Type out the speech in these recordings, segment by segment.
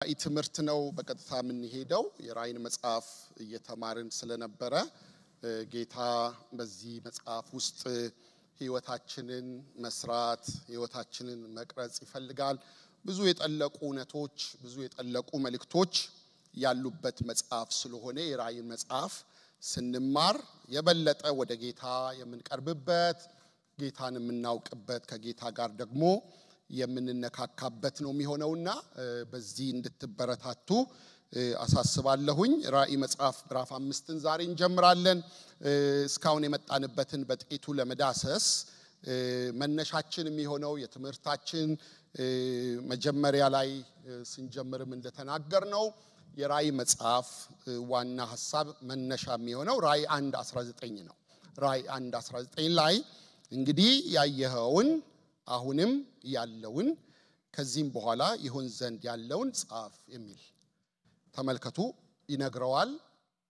ትምህርት ነው በቀጥታ ምን ሄደው የራእይን መጽሐፍ እየተማርን ስለነበረ ጌታ በዚህ መጽሐፍ ውስጥ ህይወታችንን መስራት ህይወታችንን መቅረጽ ይፈልጋል ብዙ የጠለቁ እውነቶች ብዙ የጠለቁ መልእክቶች ያሉበት መጽሐፍ ስለሆነ የራእይን መጽሐፍ ስንማር የበለጠ ወደ ጌታ የምንቀርብበት ጌታን የምናውቅበት ከጌታ ጋር ደግሞ የምንነካካበት ነው የሚሆነውና በዚህ እንድትበረታቱ አሳስባለሁኝ ራእይ መጽሐፍ ምዕራፍ 5ን ዛሬ እንጀምራለን እስካሁን የመጣንበትን በጥቂቱ ለመዳሰስ መነሻችን የሚሆነው የትምህርታችን መጀመሪያ ላይ ስንጀምርም እንደተናገርነው የራእይ መጽሐፍ ዋና ሐሳብ መነሻ የሚሆነው ራእይ 1:19 ነው ራእይ 1:19 ላይ እንግዲህ ያየኸውን አሁንም ያለውን ከዚህም በኋላ ይሁን ዘንድ ያለውን ጻፍ የሚል ተመልከቱ ይነግረዋል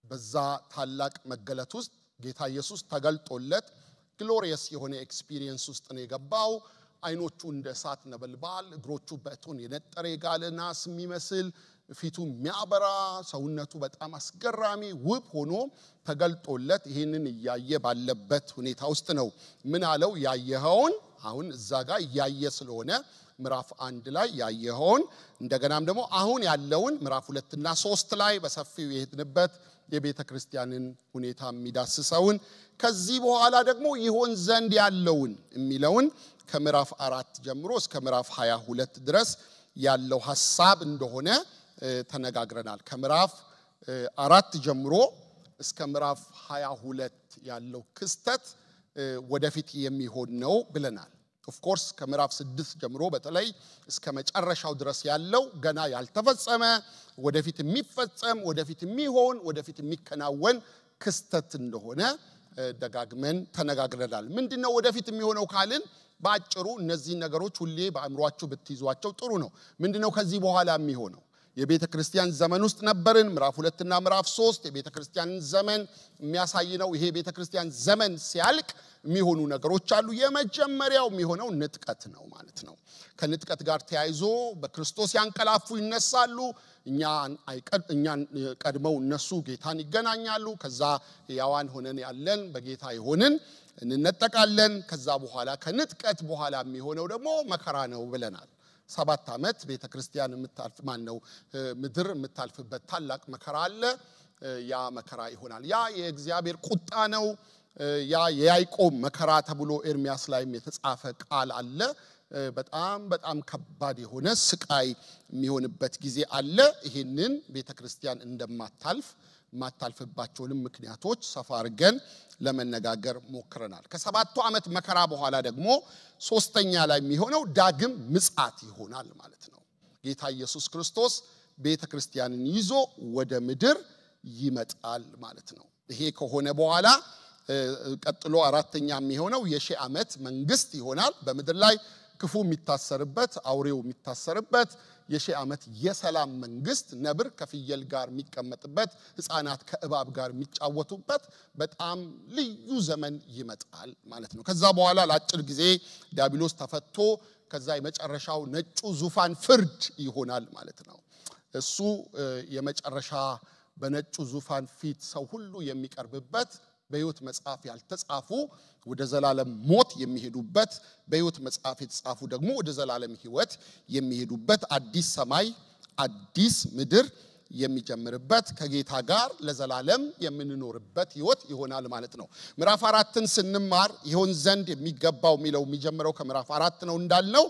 በዛ ታላቅ መገለጥ ውስጥ ጌታ ኢየሱስ ተገልጦለት ግሎሪየስ የሆነ ኤክስፒሪየንስ ውስጥ ነው የገባው አይኖቹ እንደ እሳት ነበልባል እግሮቹ በእቶን የነጠረ የጋለ ናስ የሚመስል ፊቱ የሚያበራ ሰውነቱ በጣም አስገራሚ ውብ ሆኖ ተገልጦለት ይሄንን ያየ ባለበት ሁኔታ ውስጥ ነው ምን አለው ያየኸውን አሁን እዛ ጋር ያየ ስለሆነ ምዕራፍ 1 ላይ ያየኸውን እንደገናም ደግሞ አሁን ያለውን ምዕራፍ 2 እና 3 ላይ በሰፊው የሄድንበት የቤተ ክርስቲያንን ሁኔታ የሚዳስሰውን ከዚህ በኋላ ደግሞ ይሆን ዘንድ ያለውን የሚለውን ከምዕራፍ 4 ጀምሮ እስከ ምዕራፍ 22 ድረስ ያለው ሐሳብ እንደሆነ ተነጋግረናል ከምዕራፍ 4 ጀምሮ እስከ ምዕራፍ 22 ያለው ክስተት ወደፊት የሚሆን ነው ብለናል ኦፍ ኮርስ ከምዕራፍ 6 ጀምሮ በተለይ እስከ መጨረሻው ድረስ ያለው ገና ያልተፈጸመ ወደፊት የሚፈጸም ወደፊት የሚሆን ወደፊት የሚከናወን ክስተት እንደሆነ ደጋግመን ተነጋግረናል ምንድነው ወደፊት የሚሆነው ካልን ባጭሩ እነዚህ ነገሮች ሁሌ በአእምሮአችሁ ብትይዟቸው ጥሩ ነው ምንድነው ከዚህ በኋላ የሚሆነው የቤተ ክርስቲያን ዘመን ውስጥ ነበርን ምዕራፍ 2 እና ምዕራፍ 3 የቤተ ክርስቲያን ዘመን የሚያሳይ ነው ይሄ ቤተ ክርስቲያን ዘመን ሲያልቅ የሚሆኑ ነገሮች አሉ የመጀመሪያው የሚሆነው ንጥቀት ነው ማለት ነው ከንጥቀት ጋር ተያይዞ በክርስቶስ ያንቀላፉ ይነሳሉ እኛ ቀድመው እነሱ ጌታን ይገናኛሉ ከዛ ያዋን ሆነን ያለን በጌታ ይሆንን እንነጠቃለን ከዛ በኋላ ከንጥቀት በኋላ የሚሆነው ደግሞ መከራ ነው ብለናል 7 ዓመት ቤተ ክርስቲያን የምታልፍ ማን ነው ምድር የምታልፍበት ታላቅ መከራ አለ ያ መከራ ይሆናል ያ የእግዚአብሔር ቁጣ ነው ያ የያዕቆብ መከራ ተብሎ ኤርሚያስ ላይም የተጻፈ ቃል አለ በጣም ከባድ የሆነ ስቃይ የሚሆንበት ጊዜ አለ ይሄንን ቤተ ክርስቲያን ማታልፍባቸውንም ምክንያቶች ሰፋ አድርገን ለመነጋገር ሞክረናል ከ7 ዓመት መከራ በኋላ ደግሞ ሶስተኛ ላይ የሚሆነው ዳግም ምጽአት ይሆናል ማለት ነው ጌታ ኢየሱስ ክርስቶስ ቤተ ክርስቲያንን ይዞ ወደ ምድር ይመጣል ማለት ነው ይሄ ከሆነ በኋላ ቀጥሎ አራተኛ የሚሆነው የሺህ ዓመት መንግስት ይሆናል በምድር ላይ ክፉ የሚታሰርበት አውሬው የሚታሰርበት የሺህ ዓመት የሰላም መንግስት ነብር ከፍየል ጋር የሚቀመጥበት ህፃናት ከእባብ ጋር የሚጫወቱበት በጣም ልዩ ዘመን ይመጣል ማለት ነው ከዛ በኋላ ለአጭር ጊዜ ዲያብሎስ ተፈቶ ከዛ የመጨረሻው ነጩ ዙፋን ፍርድ ይሆናል ማለት ነው እሱ የመጨረሻ በነጩ ዙፋን ፊት ሰው ሁሉ የሚቀርብበት በህይወት መጽሐፍ ያልተጻፉ ወደ ዘላለም ሞት የሚሄዱበት በህይወት መጽሐፍ የተጻፉ ደግሞ ወደ ዘላለም ህይወት የሚሄዱበት አዲስ ሰማይ አዲስ ምድር የሚጀምርበት ከጌታ ጋር ለዘላለም የምንኖርበት ህይወት ይሆናል ማለት ነው ምዕራፍ 4ን ስንማር ይሆን ዘንድ የሚገባው የሚለው የሚጀምረው ከምዕራፍ 4 ነው እንዳልነው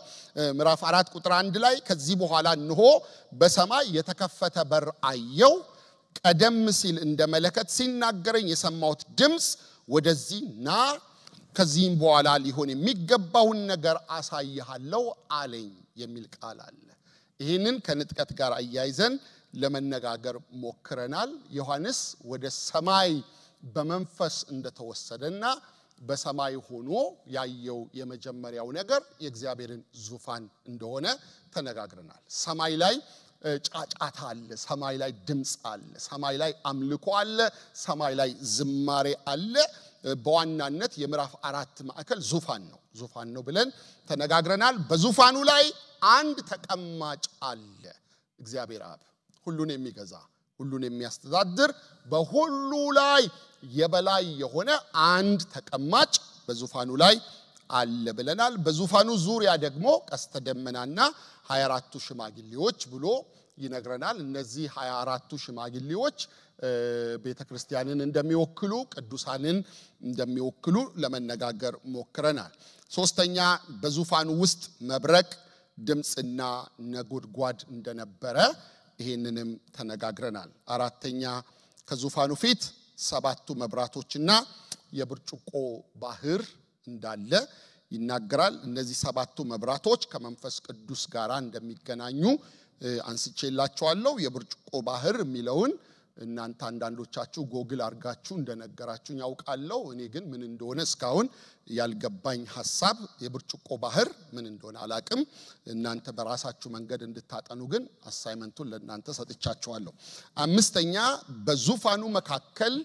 ምዕራፍ 4 ቁጥር 1 ላይ ከዚህ በኋላ እንሆ በሰማይ የተከፈተ በር አየው ቀደም ሲል እንደ መለከት ሲናገረኝ የሰማሁት ድምጽ ወደዚህና ከዚህም በኋላ ሊሆን የሚገባውን ነገር አሳይሃለሁ አለኝ የሚል ቃል አለ ይሄንን ከንጥቀት ጋር አያይዘን ለመነጋገር ሞክረናል ዮሐንስ ወደ ሰማይ በመንፈስ እንደተወሰደና በሰማይ ሆኖ ያየው የመጀመሪያው ነገር የእግዚአብሔርን ዙፋን እንደሆነ ተነጋግረናል ሰማይ ላይ ጫጫታ አለ ሰማይ ላይ ድምጽ አለ ሰማይ ላይ አምልኮ አለ ሰማይ ላይ ዝማሬ አለ በዋናነት የምዕራፍ 4 ማዕከል ዙፋን ነው ብለን ተነጋግረናል በዙፋኑ ላይ አንድ ተቀማጭ አለ እግዚአብሔር አብ ሁሉን የሚገዛ ሁሉን የሚያስተዳድር በሁሉ ላይ የበላይ የሆነ አንድ ተቀማጭ በዙፋኑ ላይ አለ ብለናል በዙፋኑ ዙሪያ ደግሞ ቀስተ ደመናና 24ቱ ሽማግሌዎች ብሎ ይነግረናል እነዚህ 24ቱ ሽማግሌዎች ቤተክርስቲያንን እንደሚወክሉ ቅዱሳንን እንደሚወክሉ ለመነጋገር ሞክረናል ሶስተኛ በዙፋኑ ውስጥ መብረቅ ድምጽና ነጎድጓድ እንደነበረ ይሄንንም ተነጋግረናል አራተኛ ከዙፋኑ ፊት ሰባቱ መብራቶችና የብርጭቆ ባህር እንዳለ ይናገራል እነዚህ ሰባቱ መብራቶች ከመንፈስ ቅዱስ ጋር እንደሚገናኙ አንስቼላችኋለሁ የብርጭቆ ባህር የሚለውን እናንተ አንዳንዶቻችሁ ጎግል አርጋችሁ እንደነገራችሁ ያውቃለሁ እኔ ግን ምን እንደሆነ እስካሁን ያልገባኝ ሐሳብ የብርጭቆ ባህር ምን እንደሆነ አላቅም እናንተ በራሳችሁ መንገድ እንድታጠኑ ግን አሳይመንቱን ለእናንተ ሰጥቻችኋለሁ አምስተኛ በዙፋኑ መካከል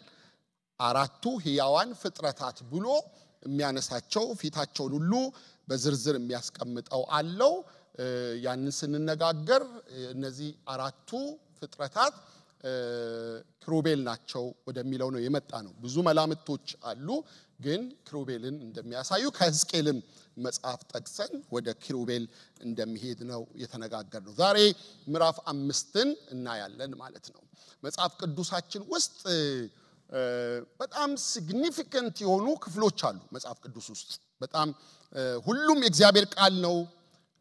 አራቱ ሕያዋን ፍጥረታት ብሎ የሚያነሳቸው ፊታቸውን ሁሉ በዝርዝር የሚያስቀምጠው አለው ያንን ስንነጋገር እነዚህ አራቱ ፍጥረታት ክሩቤል ናቸው ወደሚለው ነው የመጣ ነው ብዙ መላምቶች አሉ ግን ክሩቤልን እንደሚያሳዩ ከሕዝቅኤልም መጽሐፍ ጠቅሰን ወደ ክሩቤል እንደሚሄድ ነው የተነጋገርነው ዛሬ ምዕራፍ 5ን እናያለን ማለት ነው መጽሐፍ ቅዱሳችን ውስጥ በጣም ሲግኒፊካንት የሆኑ ክፍሎች አሉ መጽሐፍ ቅዱስ ውስጥ በጣም ሁሉም የእግዚአብሔር ቃል ነው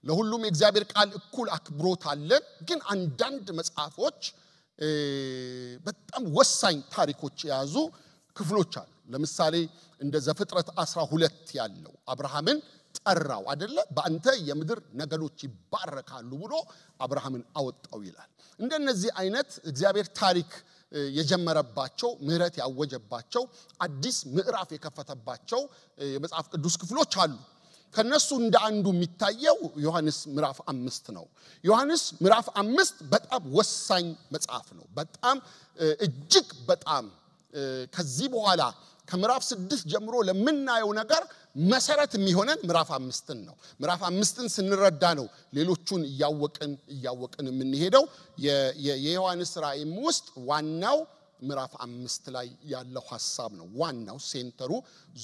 ለሁሉም የእግዚአብሔር ቃል እኩል አክብሮት አለን ግን አንዳንድ መጽሐፎች በጣም ወሳኝ ታሪኮች ያዙ ክፍሎች አሉ ለምሳሌ እንደ ዘፍጥረት 12 ያለው አብርሃምን ጠራው አይደለ በአንተ የምድር ነገዶች ይባረካሉ ብሎ አብርሃምን አወጣው ይላል እንደነዚህ አይነት እግዚአብሔር ታሪክ የጀመረባቸው ምህረት ያወጀባቸው አዲስ ምዕራፍ የከፈተባቸው የመጽሐፍ ቅዱስ ክፍሎች አሉ ከነሱ እንደ አንዱ የሚታየው ዮሐንስ ምዕራፍ 5 ነው ዮሐንስ ምዕራፍ 5 በጣም ወሳኝ መጽሐፍ ነው በጣም እጅግ በጣም ከዚህ በኋላ ከምዕራፍ 6 ጀምሮ ለምናየው ነገር መሰረት የሚሆነን ምዕራፍ 5 ነው ምዕራፍ 5ን ስንረዳ ነው ሌሎቹን ያወቅን የምንሄደው የዮሐንስ ራእይም ውስጥ ዋናው ምዕራፍ 5 ላይ ያለው ሐሳብ ነው ዋናው ሴንተሩ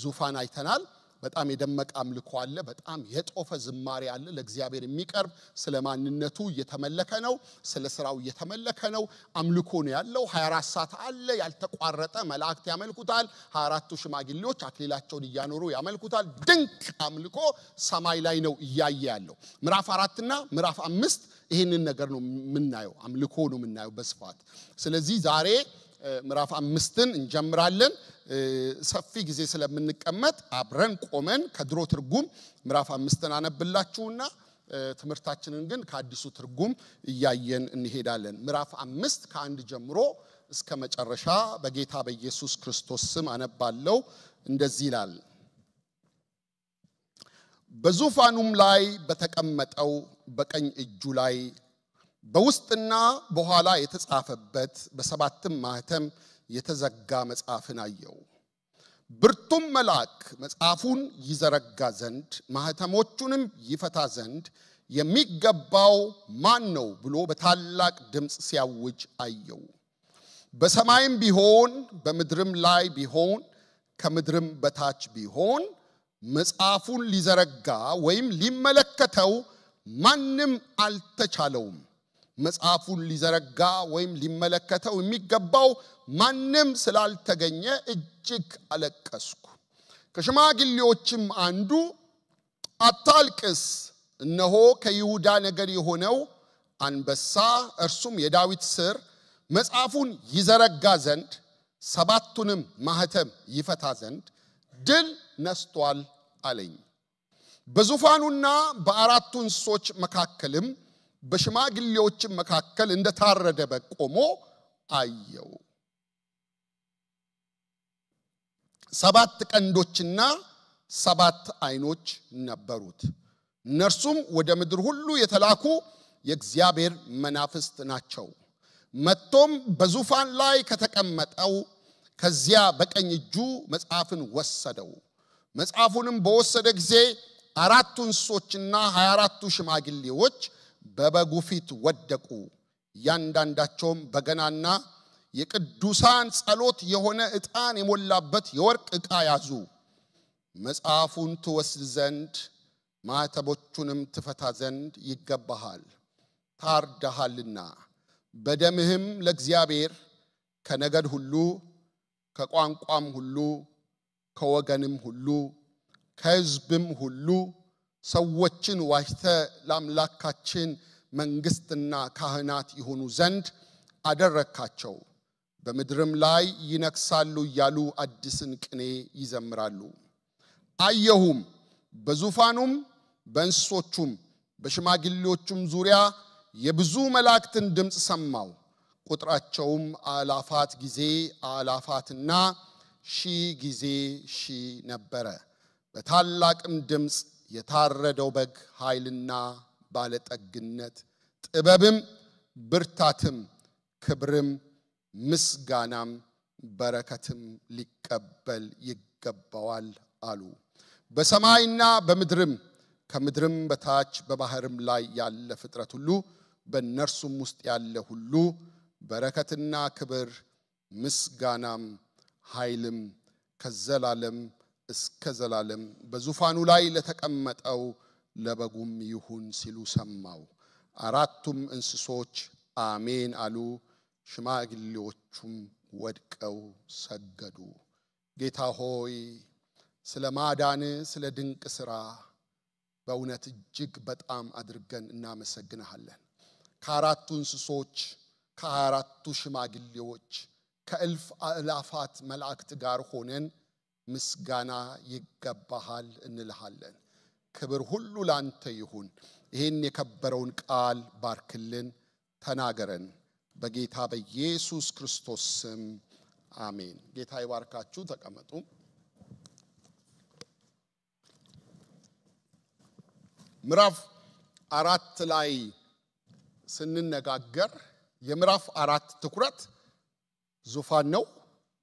ዙፋን አይተናል በጣም የደመቀ አምልኮ አለ በጣም የጦፈ ዝማሬ አለ ለእግዚአብሔር የሚቀርብ ስለማንነቱ እየተመለከ ነው ስለ ስራው እየተመለከ ነው አምልኮ ነው ያለው 24 ሰዓት አለ ያልተቋረጠ መላእክት ያመልኩታል 24ቱ ሽማግሌዎች አክሊላቸውን እያኖሩ ያመልኩታል ድንቅ አምልኮ ሰማይ ላይ ነው እያየ ያለው ምዕራፍ 4 እና ምዕራፍ 5 ይሄንን ነገር ነው የምናየው አምልኮ ነው የምናየው በስፋት ስለዚህ ዛሬ ምዕራፍ 5ን እንጀምራለን ሰፊ ጊዜ ስለምንቀመጥ አብረን ቆመን ከድሮ ትርጉም ምዕራፍ 5ን አነብላችሁና ትምርታችንን ግን ከአዲሱ ትርጉም እያየን እንሄዳለን ምዕራፍ 5 ከአንድ ጀምሮ እስከ መጨረሻ በጌታ በኢየሱስ ክርስቶስ ስም አነባለሁ እንደዚህ ይላል በዙፋኑም ላይ በተቀመጠው በቀኝ እጁ ላይ በውስጥና በኋላ የተጻፈበት በሰባትም ማህተም የተዘጋ መጽሐፍን አየው ብርቱም መልአክ መጽሐፉን ይዘረጋ ዘንድ ማህተሞቹንም ይፈታ ዘንድ የሚገባው ማን ነው ብሎ በታላቅ ድምጽ ሲያውጅ አየው በሰማይም ቢሆን በምድርም ላይ ቢሆን ከምድርም በታች ቢሆን መጽሐፉን ሊዘረጋ ወይም ሊመለከተው ማንም አልተቻለውም መጽሐፉን ሊዘረጋ ወይም ሊመለከተው የሚገባው ማንም ስላልተገኘ እጅግ አለቀስኩ ከሽማግሌዎችም አንዱ አታልቅስ እነሆ ከይሁዳ ነገድ የሆነው አንበሳ እርሱም የዳዊት ስር መጽሐፉን ይዘረጋ ዘንድ ሰባቱንም ማህተም ይፈታ ዘንድ ድል ነስቷል አለኝ በዙፋኑና በአራቱ እንስሶች መካከልም በሽማግሌዎችም መካከል እንደታረደ በግ ቆሞ አየው ሰባት ቀንዶችና ሰባት አይኖች ነበሩት እነርሱም ወደ ምድር ሁሉ የተላኩ የእግዚአብሔር መናፍስት ናቸው መጥቶም በዙፋን ላይ ከተቀመጠው ከዚያ በቀኝ እጁ መጽሐፍን ወሰደው መጽሐፉንም በወሰደ ጊዜ አራቱ እንስሶችና 24ቱ ሽማግሌዎች በበጉ ፊት ወደቁ ያንዳንዳቸውም በገናና የቅዱሳን ጸሎት የሆነ ዕጣን የሞላበት የወርቅ ዕቃ ያዙ መጽሐፉን ትወስድ ዘንድ ማኅተቦቹንም ትፈታ ዘንድ ይገባሃል ታርደሃልና በደምህም ለእግዚአብሔር ከነገድ ሁሉ ከቋንቋም ሁሉ ከወገንም ሁሉ ከሕዝብም ሁሉ ሰዎችን ዋጅተ ለአምላካችን መንግስትና ካህናት ይሆኑ ዘንድ አደረካቸው በምድርም ላይ ይነግሳሉ እያሉ አዲስን ቅኔ ይዘምራሉ አየሁም በዙፋኑም በእንስሶቹም በሽማግሌዎቹም ዙሪያ የብዙ መላእክትን ድምጽ ሰማው ቁጥራቸውም አላፋት ጊዜ አላፋትና ሺህ ጊዜ ሺህ ነበረ በታላቅም ድምጽ የታረደው በግ ኃይልና ባለጠግነት ጥበብም ብርታትም ክብርም ምስጋናም በረከትም ሊቀበል ይገባዋል አሉ በሰማይና በምድርም ከምድርም በታች በባህርም ላይ ያለ ፍጥረት ሁሉ በእነርሱም ውስጥ ያለ ሁሉ በረከትና ክብር ምስጋናም ኃይልም ከዘላለም እስከ ዘላለም በዙፋኑ ላይ ለተቀመጠው ለበጉም ይሁን ሲሉ ሰማው አራቱም እንስሶች አሜን አሉ ሽማግሌዎቹም ወድቀው ሰገዱ ጌታ ሆይ ስለ ማዳን ስለ ድንቅ ሥራ በእውነት እጅግ በጣም አድርገን እናመሰግንሃለን ከአራቱ እንስሶች ከአራቱ ሽማግሌዎች ከእልፍ አእላፋት መላእክት ጋር ሆነን ምስጋና ይገባሃል እንልሃለን ክብር ሁሉ ላንተ ይሁን ይሄን የከበረውን ቃል ባርክልን ተናገረን በጌታ በኢየሱስ ክርስቶስ ስም አሜን ጌታ ይባርካችሁ ተቀመጡ ምዕራፍ 4 ላይ ስንነጋገር የምዕራፍ 4 ትኩረት ዙፋን ነው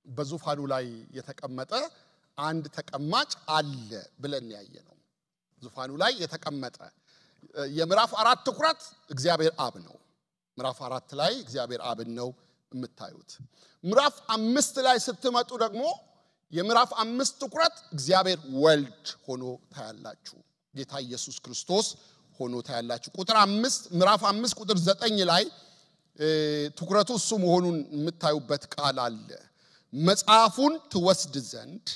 በዙፋኑ ላይ የተቀመጠ አንድ ተቀማጭ አለ ብለን ያየነው ዙፋኑ ላይ የተቀመጠ የምዕራፍ 4 ትኩረት እግዚአብሔር አብ ነው ምዕራፍ 4 ላይ እግዚአብሔር አብ ነው የምታዩት ምዕራፍ 5 ላይ ስትመጡ ደግሞ የምዕራፍ 5 ትኩረት እግዚአብሔር ወልድ ሆኖ ታያላችሁ ጌታ ኢየሱስ ክርስቶስ ሆኖ ታያላችሁ ቁጥር 5 ምዕራፍ 5 ቁጥር 9 ላይ ትኩረቱ እሱ መሆኑን የምታዩበት ቃል አለ መጽሐፉን ትወስድ ዘንድ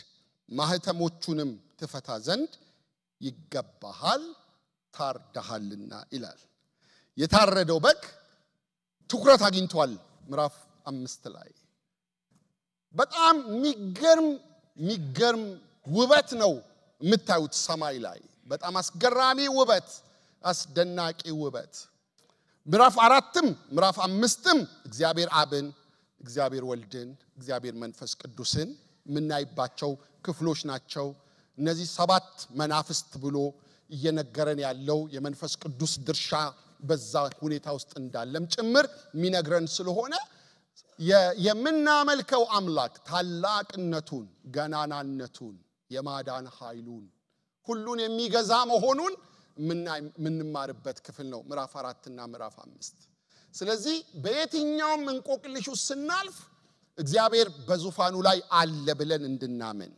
ማህተሞቹንም ትፈታ ዘንድ ይገባሃል ታርደሃልና ይላል የታረደው በግ ትኩረት አግኝቷል ምዕራፍ 5 ላይ በጣም ሚገርም ውበት ነው የምታዩት ሰማይ ላይ በጣም አስገራሚ ውበት አስደናቂ ውበት ምዕራፍ 4ም ምዕራፍ 5ም እግዚአብሔር አብን እግዚአብሔር ወልድን እግዚአብሔር መንፈስ ቅዱስን ምናይባቸው ክፍሎች ናቸው እነዚህ 7 መናፍስት ብሎ እየነገረን ያለው የመንፈስ ቅዱስ ድርሻ በዛ ሁኔታ ውስጥ እንዳለም ጭምር ሚነግረን ስለሆነ የምናመልከው አምላክ ታላቅነቱን ገናናነቱን የማዳን ኃይሉን ሁሉን የሚገዛ መሆኑን ምንማርበት ክፍል ነው ምዕራፍ 4 እና ምዕራፍ 5 ስለዚህ በየትኛውም እንቆቅልሽ ስናልፍ እግዚአብሔር በዙፋኑ ላይ አለ ብለን እንድናምን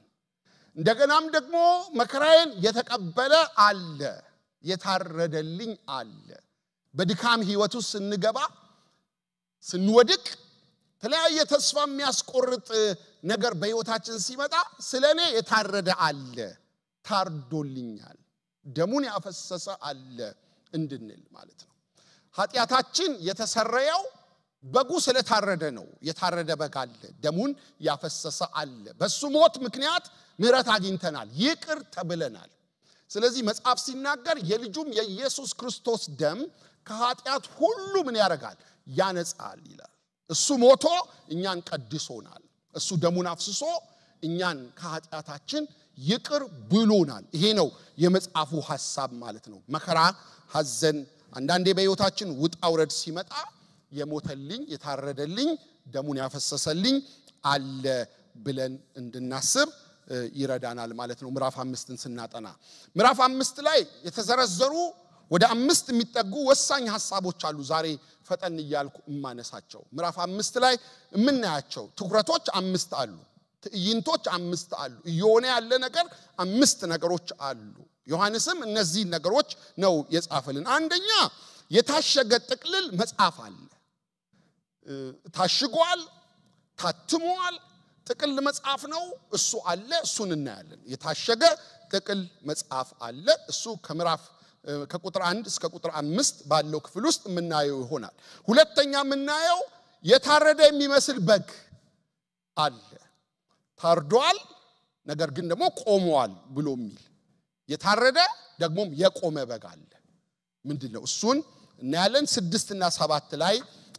እንደገናም ደግሞ መከራዬን የተቀበለ አለ የታረደልኝ አለ በድካም ህይወቱ ስንገባ ስንወድቅ ተለያየ ተስፋ የሚያስቆርጥ ነገር በህይወታችን ሲመጣ ስለኔ የታረደ አለ ታርዶልኛል ደሙን ያፈሰሰ አለ እንድንል ማለት ነው ኃጢያታችን የተሰረየው በጉ ስለታረደ ነው የታረደ በግ አለ ደሙን ያፈሰሰ አለ በሱ ሞት ምክንያት ምህረት አግኝተናል ይቅር ተብለናል ስለዚህ መጽሐፍ ሲናገር የልጁም የኢየሱስ ክርስቶስ ደም ከኃጢያት ሁሉ ምን ያረጋል ያነጻል ይላል እሱ ሞቶ እኛን ቀድሶናል እሱ ደሙን አፍስሶ እኛን ከኃጢያታችን ይቅር ብሎናል ይሄ ነው የመጽሐፉ ሐሳብ ማለት ነው መከራ ሐዘን አንዳንዴ በህይወታችን ውጣውረድ ሲመጣ የሞተልኝ የታረደልኝ ደሙን ያፈሰሰልኝ አለ ብለን እንድናስብ ይረዳናል ማለት ነው ምዕራፍ 5ን ስናጠና ምዕራፍ 5 ላይ የተዘረዘሩ ወደ 5 የሚጠጉ ወሳኝ ሐሳቦች አሉ ዛሬ ፈጠን ይያልኩ ማነሳቸው ምዕራፍ 5 ላይ የምናያቸው ትኩረቶች 5 አሉ ትዕይንቶች 5 አሉ እየሆነ ያለ ነገር 5 ነገሮች አሉ ዮሐንስም እነዚህ ነገሮች ነው የጻፈልን አንደኛ የታሸገ ጥቅልል መጽሐፍ አለ ታሽጓል ታትሟል ጥቅል መጽሐፍ ነው እሱ አለ እሱን እናያለን የታሸገ ጥቅል መጽሐፍ አለ እሱ ከቁጥር 1 እስከ ቁጥር 5 ባለው ክፍል ውስጥ ምናየው ይሆናል ሁለተኛ ምናየው የታረደ የሚመስል በግ አለ ታርዷል ነገር ግን ደግሞ ቆሟል ብሎ የሚል የታረደ ደግሞም የቆመ በግ አለ ምንድነው እሱን እናያለን 6 እና 7 ላይ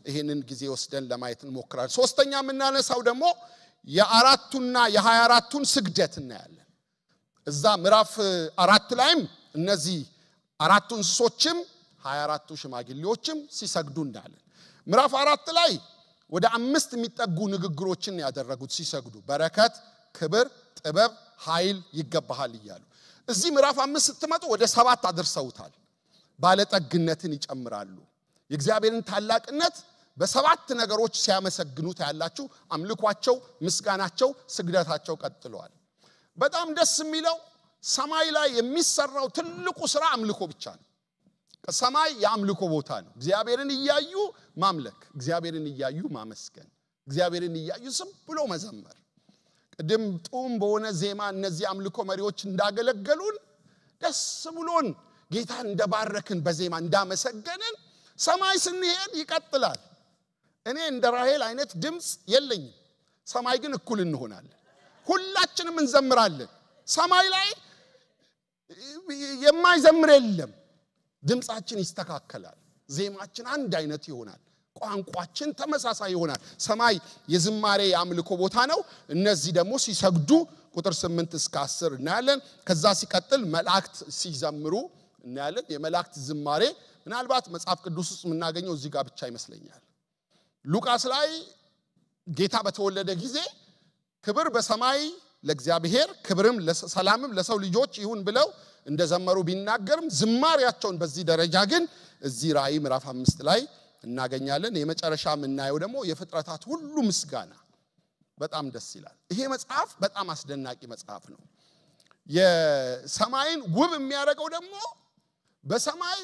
ይሄንን ጊዜ ወስደን ለማየት እንሞክራለን ሶስተኛ ምናነሳው ደግሞ የአራቱና የ24ቱን ስግደት እናያለን እዛ ምዕራፍ 4 ላይም እነዚህ አራቱ እንስሶችም 24ቱ ሽማግሌዎችም ሲሰግዱ እንዳለን ምዕራፍ 4 ላይ ወደ 5 የሚጠጉ ንግግሮችን ያደረጉት ሲሰግዱ በረከት ክብር ጥበብ ኃይል ይገባሃል ይያሉ እዚህ ምዕራፍ 5 ስትመጡ ወደ 7 አድርሰውታል ባለጠግነትን ይጨምራሉ የእግዚአብሔርን ታላቅነት በ7 ነገሮች ሲያመሰግኑት ያላችሁ አምልኳቸው ምስጋናቸው ስግደታቸው ቀጥለዋል በጣም ደስ የሚለው ሰማይ ላይ የሚሰራው ትልቁ ስራ አምልኮ ብቻ ነው ከሰማይ ያምልኮ ቦታ ነው እግዚአብሔርን ይያዩ ማምለክ እግዚአብሔርን ይያዩ ማመስገን እግዚአብሔርን ይያዩ ዝም ብሎ መዘመር ቅድም ጡም በሆነ ዜማ እነዚህ አምልኮ መሪዎች እንዳገለገሉን ደስ ብሎን ጌታን እንደባረክን በዜማ እንዳመሰገንን ሰማይ ስንሄድ ይቀጥላል እኔ እንደ ራሔል አይነት ድምጽ የለኝም ሰማይ ግን እኩል እንሆናለን ሁላችንም እንዘምራለን ሰማይ ላይ የማይዘምር የለም ድምጻችን ይስተካከላል ዜማችን አንድ አይነት ይሆናል ቋንቋችን ተመሳሳይ ይሆናል ሰማይ የዝማሬ ያምልኮ ቦታ ነው እነዚህ ደግሞ ሲሰግዱ ቁጥር 8 እስከ 10 እናያለን ከዛ ሲቀጥል መላእክት ሲዘምሩ እናያለን የመላእክት ዝማሬ ምናልባት መጽሐፍ ቅዱስ ውስጥ ምናገኘው እዚህ ጋር ብቻ ይመስለኛል ሉቃስ ላይ ጌታ በተወለደ ጊዜ ክብር በሰማይ ለእግዚአብሔር ክብርም ለሰላምም ለሰው ልጆች ይሁን ብለው እንደዘመሩ ቢናገርም ዝማሬያቸውን በዚህ ደረጃ ግን እዚህ ራእይ ምዕራፍ 5 ላይ እናገኛለን የመጨረሻ ምናየው ደግሞ የፍጥረታት ሁሉ ምስጋና በጣም ደስ ይላል ይሄ መጽሐፍ በጣም አስደናቂ መጽሐፍ ነው የሰማይን ውብ የሚያደርገው ደግሞ በሰማይ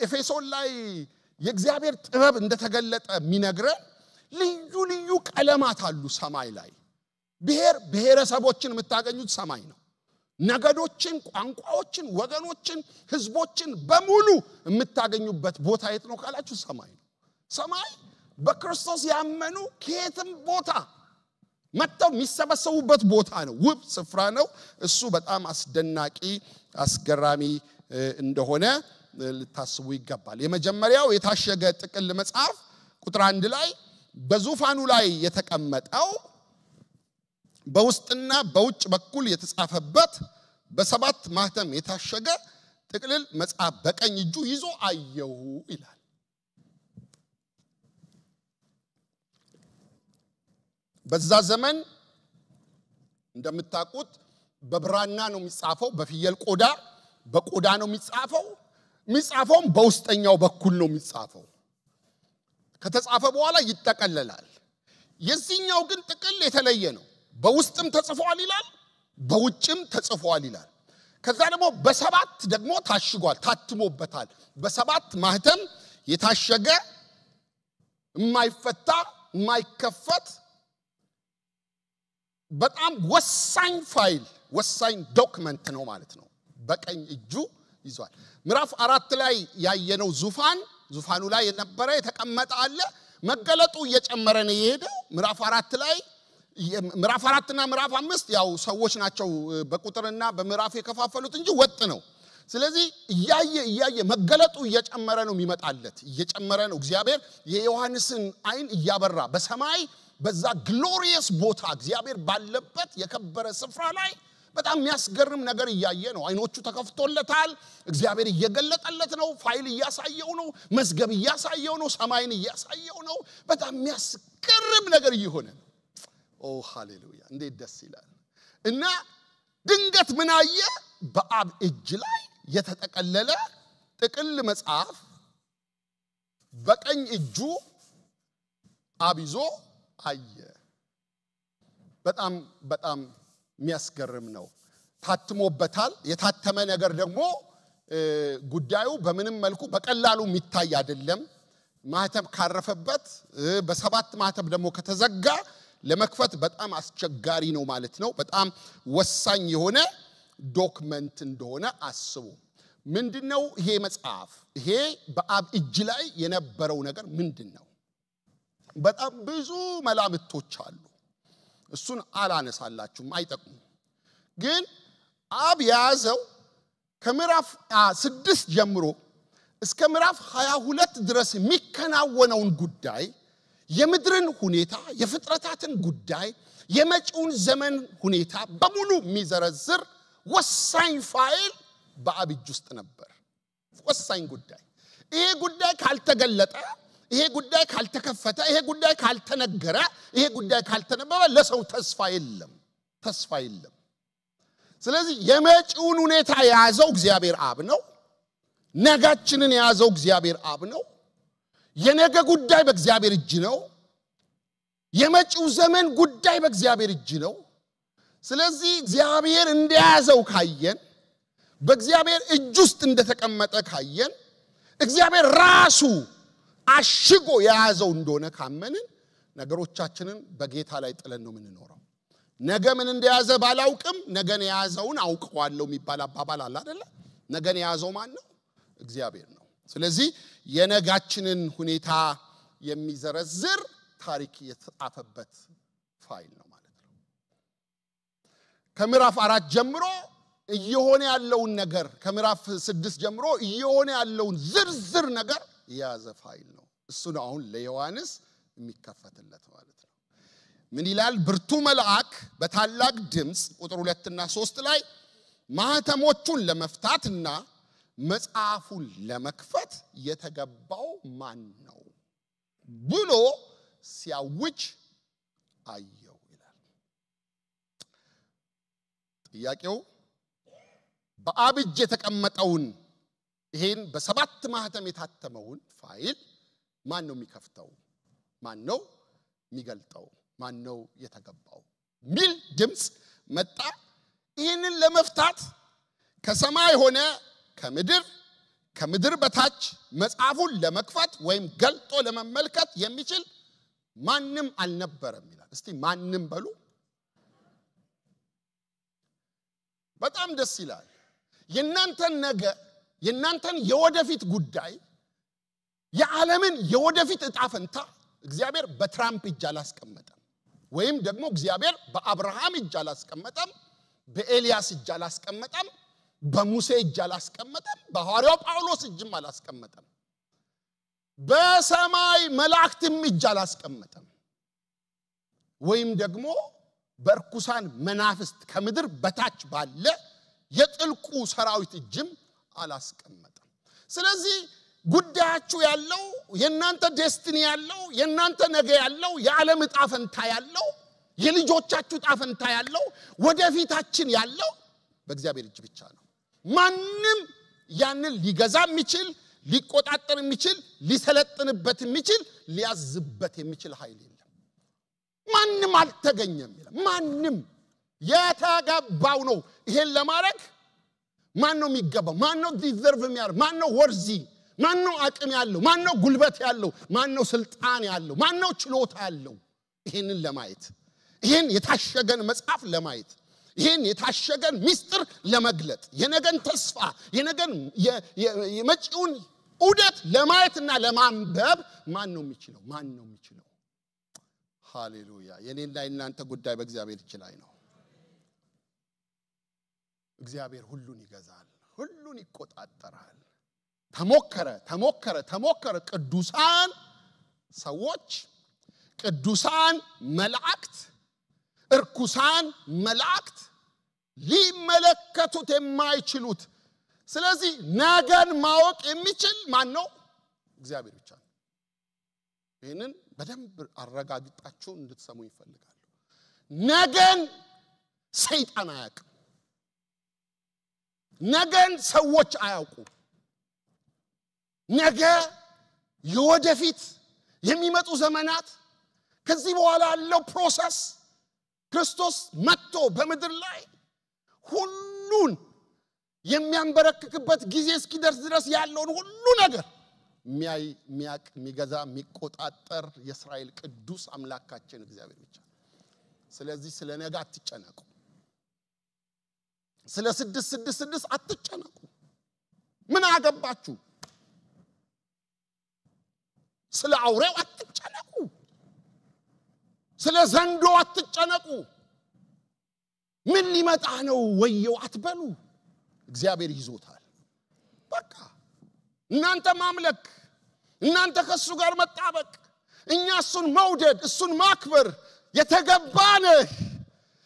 ኤፌሶን ላይ የእግዚአብሔር ጥበብ እንደተገለጠ የሚነግረን ልዩ ልዩ ቀለማት አሉ ሰማይ ላይ ብሔረሰቦችን የምታገኙት ሰማይ ነው ነገዶችን ቋንቋዎችን ወገኖችን ህዝቦችን በሙሉ የምታገኙበት ቦታ የት ነው ካላችሁ ሰማይ ነው ሰማይ በክርስቶስ ያመኑ ከየትም ቦታ መጥተው የሚሰበሰቡበት ቦታ ነው ውብ ስፍራ ነው እሱ በጣም አስደናቂ አስገራሚ እንደሆነ ልታስቡ ይገባል የመጀመሪያው የታሸገ ጥቅል መጽሐፍ ቁጥር 1 ላይ በዙፋኑ ላይ የተቀመጠው በውስጥና በውጭ በኩል የተጻፈበት በ7 ማህተም የታሸገ ጥቅልል መጽሐፍ በቀኝ እጁ ይዞ አየሁ ይላል በዛ ዘመን እንደምታውቁት በብራና ነው የሚጻፈው በፍየል ቆዳ በቆዳ ነው የሚጻፈው በውስጠኛው በኩል ነው የሚጻፈው ከተጻፈ በኋላ ይተቀለላል የዚህኛው ግን ጥቅል የተለየ ነው በውስጥም ተጽፏል ይላል በውጭም ተጽፏል ይላል ከዛ ደግሞ በ7 ደግሞ ታሽጓል ታትሞበታል በ7 ማህተም የታሸገ የማይፈታ የማይከፈት በጣም ወሳኝ ፋይል ወሳኝ ዶክመንት ነው ማለት ነው በቀኝ እጁ ይዟል ምዕራፍ 4 ላይ ያየነው ዙፋኑ ላይ የነበረ የተቀመጠ አለ መገለጡ እየጨመረ ነው የሄደው ምዕራፍ 4 ላይ ምዕራፍ 4 እና ምዕራፍ 5 ያው ሰዎች ናቸው በቁጥርና በምዕራፍ የከፋፈሉት እንጂ ወጥ ነው ስለዚህ እያየ መገለጡ እየጨመረ ነው የሚመጣለት እየጨመረ ነው እግዚአብሔር የዮሐንስን አይን እያበራ በሰማይ በዛ ግሎሪየስ ቦታ እግዚአብሔር ባለበት የከበረ ስፍራ ላይ በጣም የሚያስገርም ነገር እያየ ነው አይኖቹ ተከፍቶለታል እግዚአብሔር እየገለጠለት ነው ፋይል እያሳየው ነው መስገብ እያሳየው ነው ሰማይን እያሳየው ነው በጣም የሚያስገርም ነገር እየሆነ ኦ ሃሌሉያ እንዴት ደስ ይላል እና ድንገት ምን አየ በአብ እጅ ላይ የተጠቀለለ ጥቅል መጽሐፍ በቀኝ እጁ አብይዞ አየ በጣም የሚያስገርም ነው ታትሞበታል የታተመ ነገር ደግሞ ጉዳዩ በምንም መልኩ በቀላሉ የሚታይ አይደለም ማህተም ካረፈበት በሰባት ማህተም ደግሞ ከተዘጋ ለመክፈት በጣም አስቸጋሪ ነው ማለት ነው በጣም ወሳኝ የሆነ ዶክመንት እንደሆነ አስቡ ምንድነው ይሄ መጽሐፍ ይሄ በአብ እጅ ላይ የነበረው ነገር ምንድነው በጣም ብዙ መላምቶች አሉ እሱን አላነሳላችሁም አይጠቅሙም ግን አብ ያዘው ከምዕራፍ 6 ጀምሮ እስከ ምዕራፍ 22 ድረስ የሚከናወነውን ጉዳይ የምድርን ሁኔታ የፍጥረታትን ጉዳይ የመጪውን ዘመን ሁኔታ በሙሉ የሚዘረዝር ወሳኝ ፋይል በአብ እጅ ውስጥ ነበር ወሳኝ ጉዳይ ይሄ ጉዳይ ካልተገለጠ ይሄ ጉዳይ ካልተከፈተ ይሄ ጉዳይ ካልተነገረ ይሄ ጉዳይ ካልተነበበ ለሰው ተስፋ የለም ስለዚህ የመጪውን ሁኔታ ያዘው እግዚአብሔር አብ ነው ነጋችንን ያዘው እግዚአብሔር አብ ነው የነገ ጉዳይ በእግዚአብሔር እጅ ነው የመጪው ዘመን ጉዳይ በእግዚአብሔር እጅ ነው ስለዚህ እግዚአብሔር እንደያዘው ካየን በእግዚአብሔር እጅ ውስጥ እንደተቀመጠ ካየን እግዚአብሔር ራሱ አሽጎ ያዘው እንደሆነ ካመንን ነገሮቻችንን በጌታ ላይ ጥለን ነው የምንኖረው ነገ ምን እንደያዘ ባላውቅም ነገን ያዘውን አውቀዋለሁ የሚባል አባባል አለ አይደል ነገን ያዘው ማን ነው እግዚአብሔር ነው ስለዚህ የነጋችንን ሁኔታ የሚዘረዝር ታሪክ የተጻፈበት ፋይል ነው ማለት ነው ከምዕራፍ 4 ጀምሮ እየሆነ ያለውን ነገር ከምዕራፍ 6 ጀምሮ እየሆነ ያለውን ዝርዝር ነገር የያዘ ፋይል ነው እሱ ነው አሁን ለዮሐንስ የሚከፈትለት ማለት ነው ምን ይላል ብርቱ መልአክ በታላቅ ድምጽ ቁጥር 2 እና 3 ላይ ማህተሞቹን ለመፍታትና መጽሐፉን ለመክፈት የተገባው ማን ነው ብሎ ሲያውጅ አየው ይላል ጥያቄው በአብ እጅ የተቀመጠውን ይሄን በሰባት ማህተም የታተመውን ፋይል ማን ነው የሚከፍተው ማን ነው የሚገልጠው ማን ነው የተገባው ሚል ድምጽ መጣ ይሄንን ለመፍታት ከሰማይ ሆነ ከምድር በታች መጽሐፉን ለመክፈት ወይም ገልጦ ለመመልከት የሚችል ማንንም አልነበረም ይላል እስቲ ማንንም በሉ በጣም ደስ ይላል የናንተን ነገር የናንተን የወደፊት ጉዳይ የዓለምን የወደፊት ዕጣ ፈንታ እግዚአብሔር በትራምፕ እጅ አላስቀመጠም ወይም ደግሞ እግዚአብሔር በአብርሃም እጅ አላስቀመጠም በኤልያስ እጅ አላስቀመጠም በሙሴ እጅ አላስቀመጠም በሐዋርያው ጳውሎስ እጅም አላስቀመጠም በሰማይ መላእክትም እጅ አላስቀመጠም ወይም ደግሞ በርኩሳን መናፍስት ከምድር በታች ባለ የጥልቁ ሰራዊት እጅም አላስቀመጠም ስለዚህ ጉዳያችሁ ያለው የናንተ ዴስቲኒ ያለው የናንተ ነገ ያለው የዓለም ዕጣ ፈንታ ያለው የልጆቻችሁ ዕጣ ፈንታ ያለው ወደፊታችን ያለው በእግዚአብሔር እጅ ብቻ ነው ማንንም ያንን ሊገዛ የሚችል ሊቆጣጠር የሚችል ሊሰለጥንበት የሚችል ሊያዝበት የሚችል ኃይል የለም ማንንም አልተገኘም ይላል ማንንም የተገባው ነው ይሄን ለማድረግ ማን ነው የሚገባው ማን ነው ዲዘርቭ የሚያደርግ ማን ነው ወርዚ ማን ነው አቅም ያለው ማን ነው ጉልበት ያለው ማን ነው ስልጣን ያለው ማን ነው ችሎታ ያለው ይሄንን ለማየት ይሄን የታሸገን መጽሐፍ ለማየት ይሄን የታሸገን ሚስጥር ለመግለጥ የነገን ተስፋ የነገን የመጪውን ዑደት ለማየትና ለማንበብ ማን ነው የሚችለው ሃሌሉያ የኔና እናንተ ጉዳይ በእግዚአብሔር እጅ ላይ ነው እግዚአብሔር ሁሉን ይገዛል ሁሉን ይቆጣጠራል ተሞከረ ቅዱሳን ሰዎች ቅዱሳን መላእክት እርኩሳን መላእክት ሊመለከቱት የማይችሉት ስለዚህ ነገን ማወቅ የሚችል ማን ነው እግዚአብሔር ብቻ ነው ይሄንን በደንብ አረጋግጣችሁ እንድትሰሙ ይፈልጋሉ ነገን ሰይጣን አያውቅም ነገን ሰዎች አያውቁ ነገ የወደፊት የሚመጡ ዘመናት ከዚህ በኋላ ያለው ፕሮሰስ ክርስቶስ መጥቶ በመድር ላይ ሁሉን የሚያንበረክክበት ጊዜ እስኪደርስ ድረስ ያለውን ሁሉ ነገር ሚያቅ ሚገዛ ሚቆጣጠር የእስራኤል ቅዱስ አምላካችን እግዚአብሔር ብቻ ስለዚህ ስለ ነገ አትጨነቁ ስለ 666 አትጨነቁ ምን አገባችሁ ስለ አውሬው አትጨነቁ ስለ ዘንዶ አትጨነቁ ምን ሊመጣ ነው ወየው አትበሉ እግዚአብሔር ይዞታል በቃ እናንተ ማምለክ እናንተ ከሱ ጋር መጣበቅ እኛ እሱን መውደድ እሱን ማክበር የተገባነ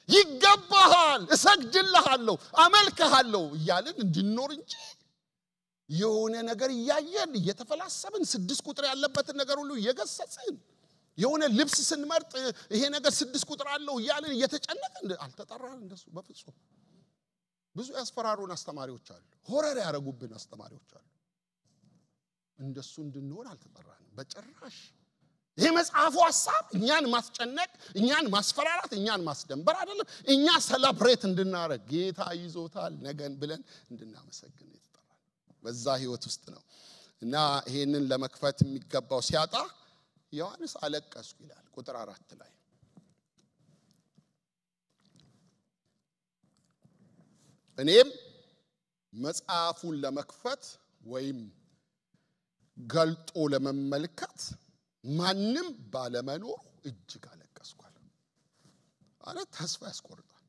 ይገባሃል እሰግድልሃለሁ አመልክሃለሁ ይያልን እንድንኖር እንጂ የሆነ ነገር ያያየን እየተፈላሰብን 6 ቁጥር ያለበት ነገር ሁሉ እየገሰጽን የሆነ ልብስ ስንመርጥ ይሄ ነገር 6 ቁጥር አለው ይያልን እየተጨነቀን አልተጠራን እንደሱ በፍጹም ብዙ ያስፈራሩን አስተማሪዎች አሉ ሆረር ያረጉብን አስተማሪዎች አሉ እንደሱ እንድንሆን አልተጠራንም በጭራሽ ይሄ መጽሐፉ ሐሳብ እኛን ማስጨነቅ እኛን ማስፈራራት እኛን ማስደንበር አይደለም እኛ ሰለብሬት እንድናረግ ጌታ ይዞታል ነገን ብለን እንድናመሰግን የተጠራን በዛ ህይወት ውስጥ ነው እና ይሄንን ለመክፈት የሚገባው ሲያጣ ዮሐንስ አለቀስኩ ይላል ቁጥር 4 ላይ እኔም መጽሐፉን ለመክፈት ወይም ገልጦ ለመመልከት ማንንም ባለመኖር እጅግ አለቀስኳል አለ ተስፋ ያስቆርጣል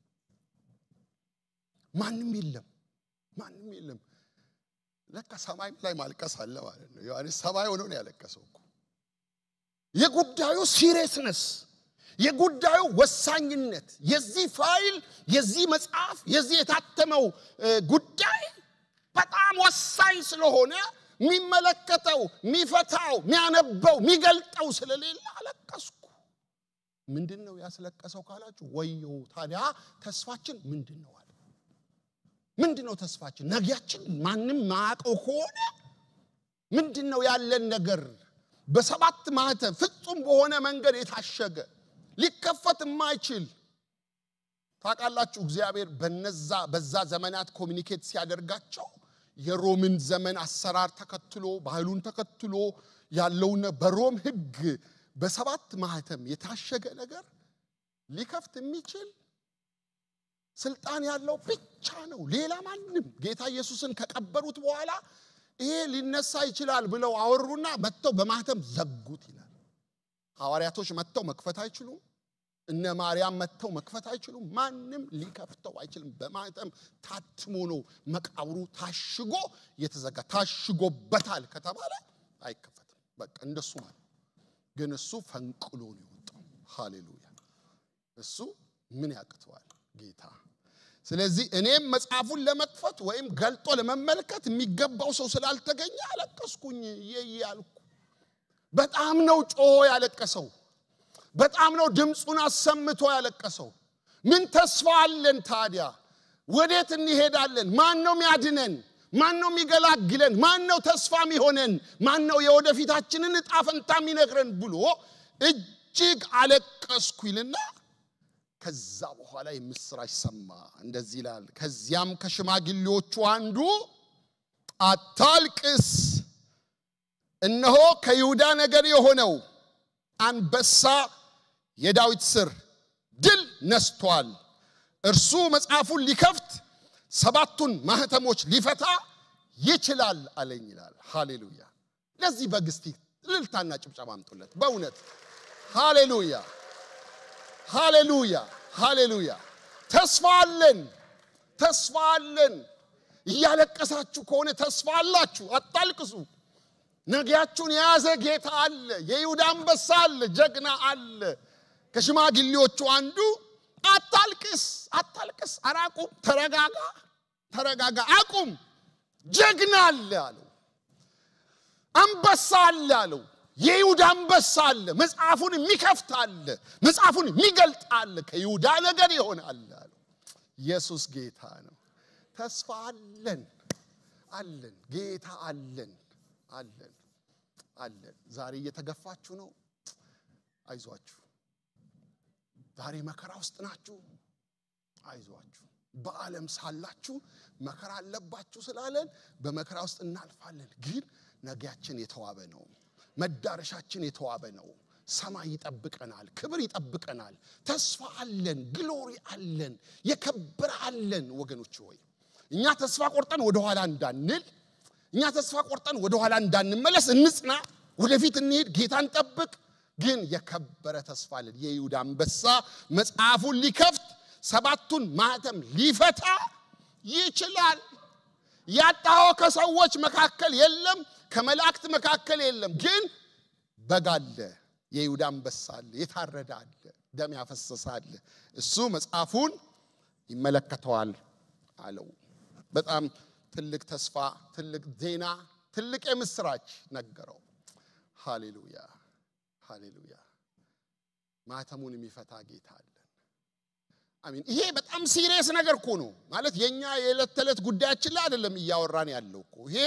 ማንንም የለም ለካ ሰማይ ላይ ማልቀስ አለ ማለት ነው ዮሐንስ ሰማይ ሆኖ ነው ያለቀሰው የጉዳዩ ሲሪየስነስ የጉዳዩ ወሳኝነት የዚህ ፋይል የዚህ መጽሐፍ የዚህ የታተመው ጉዳይ በጣም ወሳኝ ስለሆነ ሚመለከተው ሚፈታው ሚያነበው ሚገልጠው ስለሌለ አለቀስኩ ምንድነው ያስለቀሰው ካላችሁ ወየው ታዲያ ተስፋችን ምንድነው አለ ምንድነው ተስፋችን ነገያችን ማንንም ማያውቀው ሆነ ምንድነው ያለን ነገር በሰባት ማህተም ፍጹም በሆነ መንገድ የታሸገ ሊከፈት የማይችል ታቃላችሁ እግዚአብሔር በዛ ዘመናት ኮሙኒኬት ሲያደርጋቸው የሮምን ዘመን አሰራር ተከትሎ ባህሉን ተከትሎ ያለውና በሮም ህግ በሰባት ማህተም የታሸገ ነገር ሊከፍት የሚችል ስልጣን ያለው ብቻ ነው ሌላ ማንንም ጌታ ኢየሱስን ከቀበሩት በኋላ ይሄ ሊነሳ ይችላል ብለው አወሩና መተው በማህተም ዘጉት ይላል ሐዋርያቶች መተው መክፈት አይችሉም እነ ማርያም መተው መክፈት አይችሉም ማንንም ሊከፍተው አይችልም በማህተም ታትሞ ነው መቃብሩ ታሽጎ የተዘጋ ታሽጎበታል ከተባለ አይከፈትም በቃ እንደሱ ማለት ግን እሱ ፈንቅሎ ነው የወጣው ሃሌሉያ እሱ ምን ያቅተዋል ጌታ ስለዚህ እኔም መጽሐፉን ለመክፈት ወይም ገልጦ ለመመልከት የሚገባው ሰው ስላልተገኘ አለቀስኩኝ ይያልኩ በጣም ነው ጮሆ ያለቀሰው በጣም ነው ድምጹን አሰምቶ ያለቀሰው ምን ተስፋ አለን ታዲያ ወዴት እንሄዳለን ማን ነው የሚያድነን ማን ነው የሚገላግለን ማን ነው ተስፋ የሚሆነን ማን ነው የወደፊታችንን ዕጣ ፈንታ የሚነግረን ብሎ እጅግ አለቀስኩ ይልና ከዛ በኋላ የምስራች ሰማ እንደዚህ ይላል ከዚያም ከሽማግሌዎቹ አንዱ አታልቅስ እነሆ ከይሁዳ ነገድ የሆነው አንበሳ የዳዊት ስር ድል ነስቷል እርሱ መጽሐፉን ሊከፍት ሰባቱን ማህተሞች ሊፈታ ይችላል አለኝ ይላል ሃሌሉያ ለዚህ በግስቲ ልልታና ጭብጨባ አምጡለት በእውነት ሃሌሉያ ሃሌሉያ ሃሌሉያ ተስፋ አለን ይያለቀሳችሁ ከሆነ ተስፋ አላችሁ አጣልቅሱ ነገያችሁን የያዘ ጌታ አለ የይሁዳ አንበሳ አለ ጀግና አለ ከሽማግሌዎቹ አንዱ አታልቅስ አራቁም ተረጋጋ አቁም ጀግና አለ አለው አንበሳ አለ አለው የይሁዳ አንበሳ አለ መጽሐፉን የሚከፍት አለ መጽሐፉን የሚገልጥ አለ ከይሁዳ ነገር ይሆናል አለው ኢየሱስ ጌታ ነው ተስፋ አለን ጌታ አለን አለን ዛሬ እየተገፋችሁ ነው አይዟችሁ ዛሬ መከራ ውስጥ ናችሁ አይዟችሁ በዓለም ሳላችሁ መከራ አለባችሁ ስላለን በመከራ ውስጥ እናልፋለን ግን ነገያችን የተዋበ ነው መዳረሻችን የተዋበ ነው ሰማይ ይጠብቀናል ክብር ይጠብቀናል ተስፋ አለን ግሎሪ አለን የከበረ አለን ወገኖች ሆይ እኛ ተስፋ ቆርጠን ወደ ኋላ እንዳንል እኛ ተስፋ ቆርጠን ወደ ኋላ እንዳንመለስ እንጽና ወደፊት እንሄድ ጌታን ጠብቅ ግን የከበረ ተስፋ አለን የይሁዳ አንበሳ መጽሐፉን ሊከፍት ሰባቱን ማህተም ሊፈታ ይችላል ያጣው ከሰዎች መካከል የለም ከመላእክት መካከል የለም ግን በጋለ የይሁዳ አንበሳ አለ የታረደ አለ ደም ያፈሰሰ አለ እሱ መጽሐፉን ይመለከተዋል አለው በጣም ትልቅ ተስፋ ትልቅ ዜና ትልቅ የምስራች ነገረው ሃሌሉያ ማህተሙን የሚፈታ ጌታ አለ አሜን ይሄ በጣም ሲሪየስ ነገር እኮ ነው ማለት የኛ የዕለት ተዕለት ጉዳያችን ላይ አይደለም እያወራን ያለው እኮ ይሄ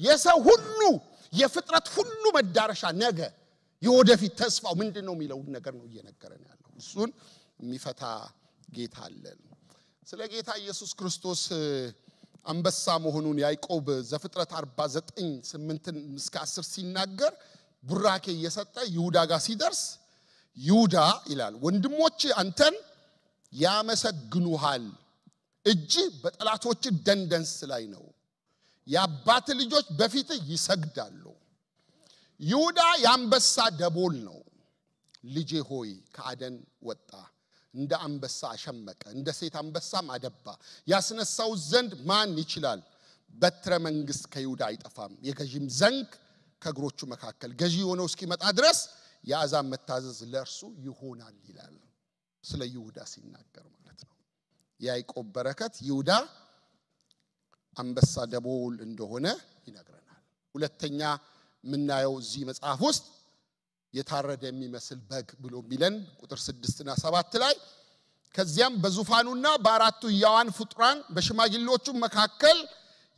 የሰው ሁሉ የፍጥረት ሁሉ መዳረሻ ነገ የወደፊት ተስፋው ምንድነው የሚለው ነገር ነው እየነገረን ያለው እሱን የሚፈታ ጌታ አለ ስለ ጌታ ኢየሱስ ክርስቶስ አንበሳ መሆኑን ያዕቆብ ዘፍጥረት 49:8 እስከ 10 ሲናገር ቡራኬ እየሰጠ ይሁዳ ጋር ሲደርስ ይሁዳ ይላል ወንድሞች አንተን ያመሰግኑሃል እጅ በጠላቶች ደንደንስ ላይ ነው ያባት ልጆች በፊት ይሰግዳሉ ይሁዳ ያንበሳ ደቦል ነው ልጄ ሆይ ከአደን ወጣ እንደ አንበሳ አሸመቀ እንደ ሴት አንበሳም አደባ ያስነሳው ዘንድ ማን ይችላል በትረ መንግስት ከይሁዳ አይጠፋም የገዢም ዘንግ ከእግሮቹ መካከል ገዢ ሆነው እስኪመጣ ድረስ ያዛም መታዘዝ ለእርሱ ይሆናል ይላል ስለ ይሁዳ ሲናገር ማለት ነው ያዕቆብ በረከት ይሁዳ አንበሳ ደቦል እንደሆነ ይነግረናል ሁለተኛ ምናየው እዚህ መጽሐፍ ውስጥ የታረደ የሚመስል በግ ብሎ ሚለን ቁጥር 6 እና 7 ላይ ከዚያም በዙፋኑና በአራቱ ያዋን ፍጡራን በሽማግሌዎቹ መካከል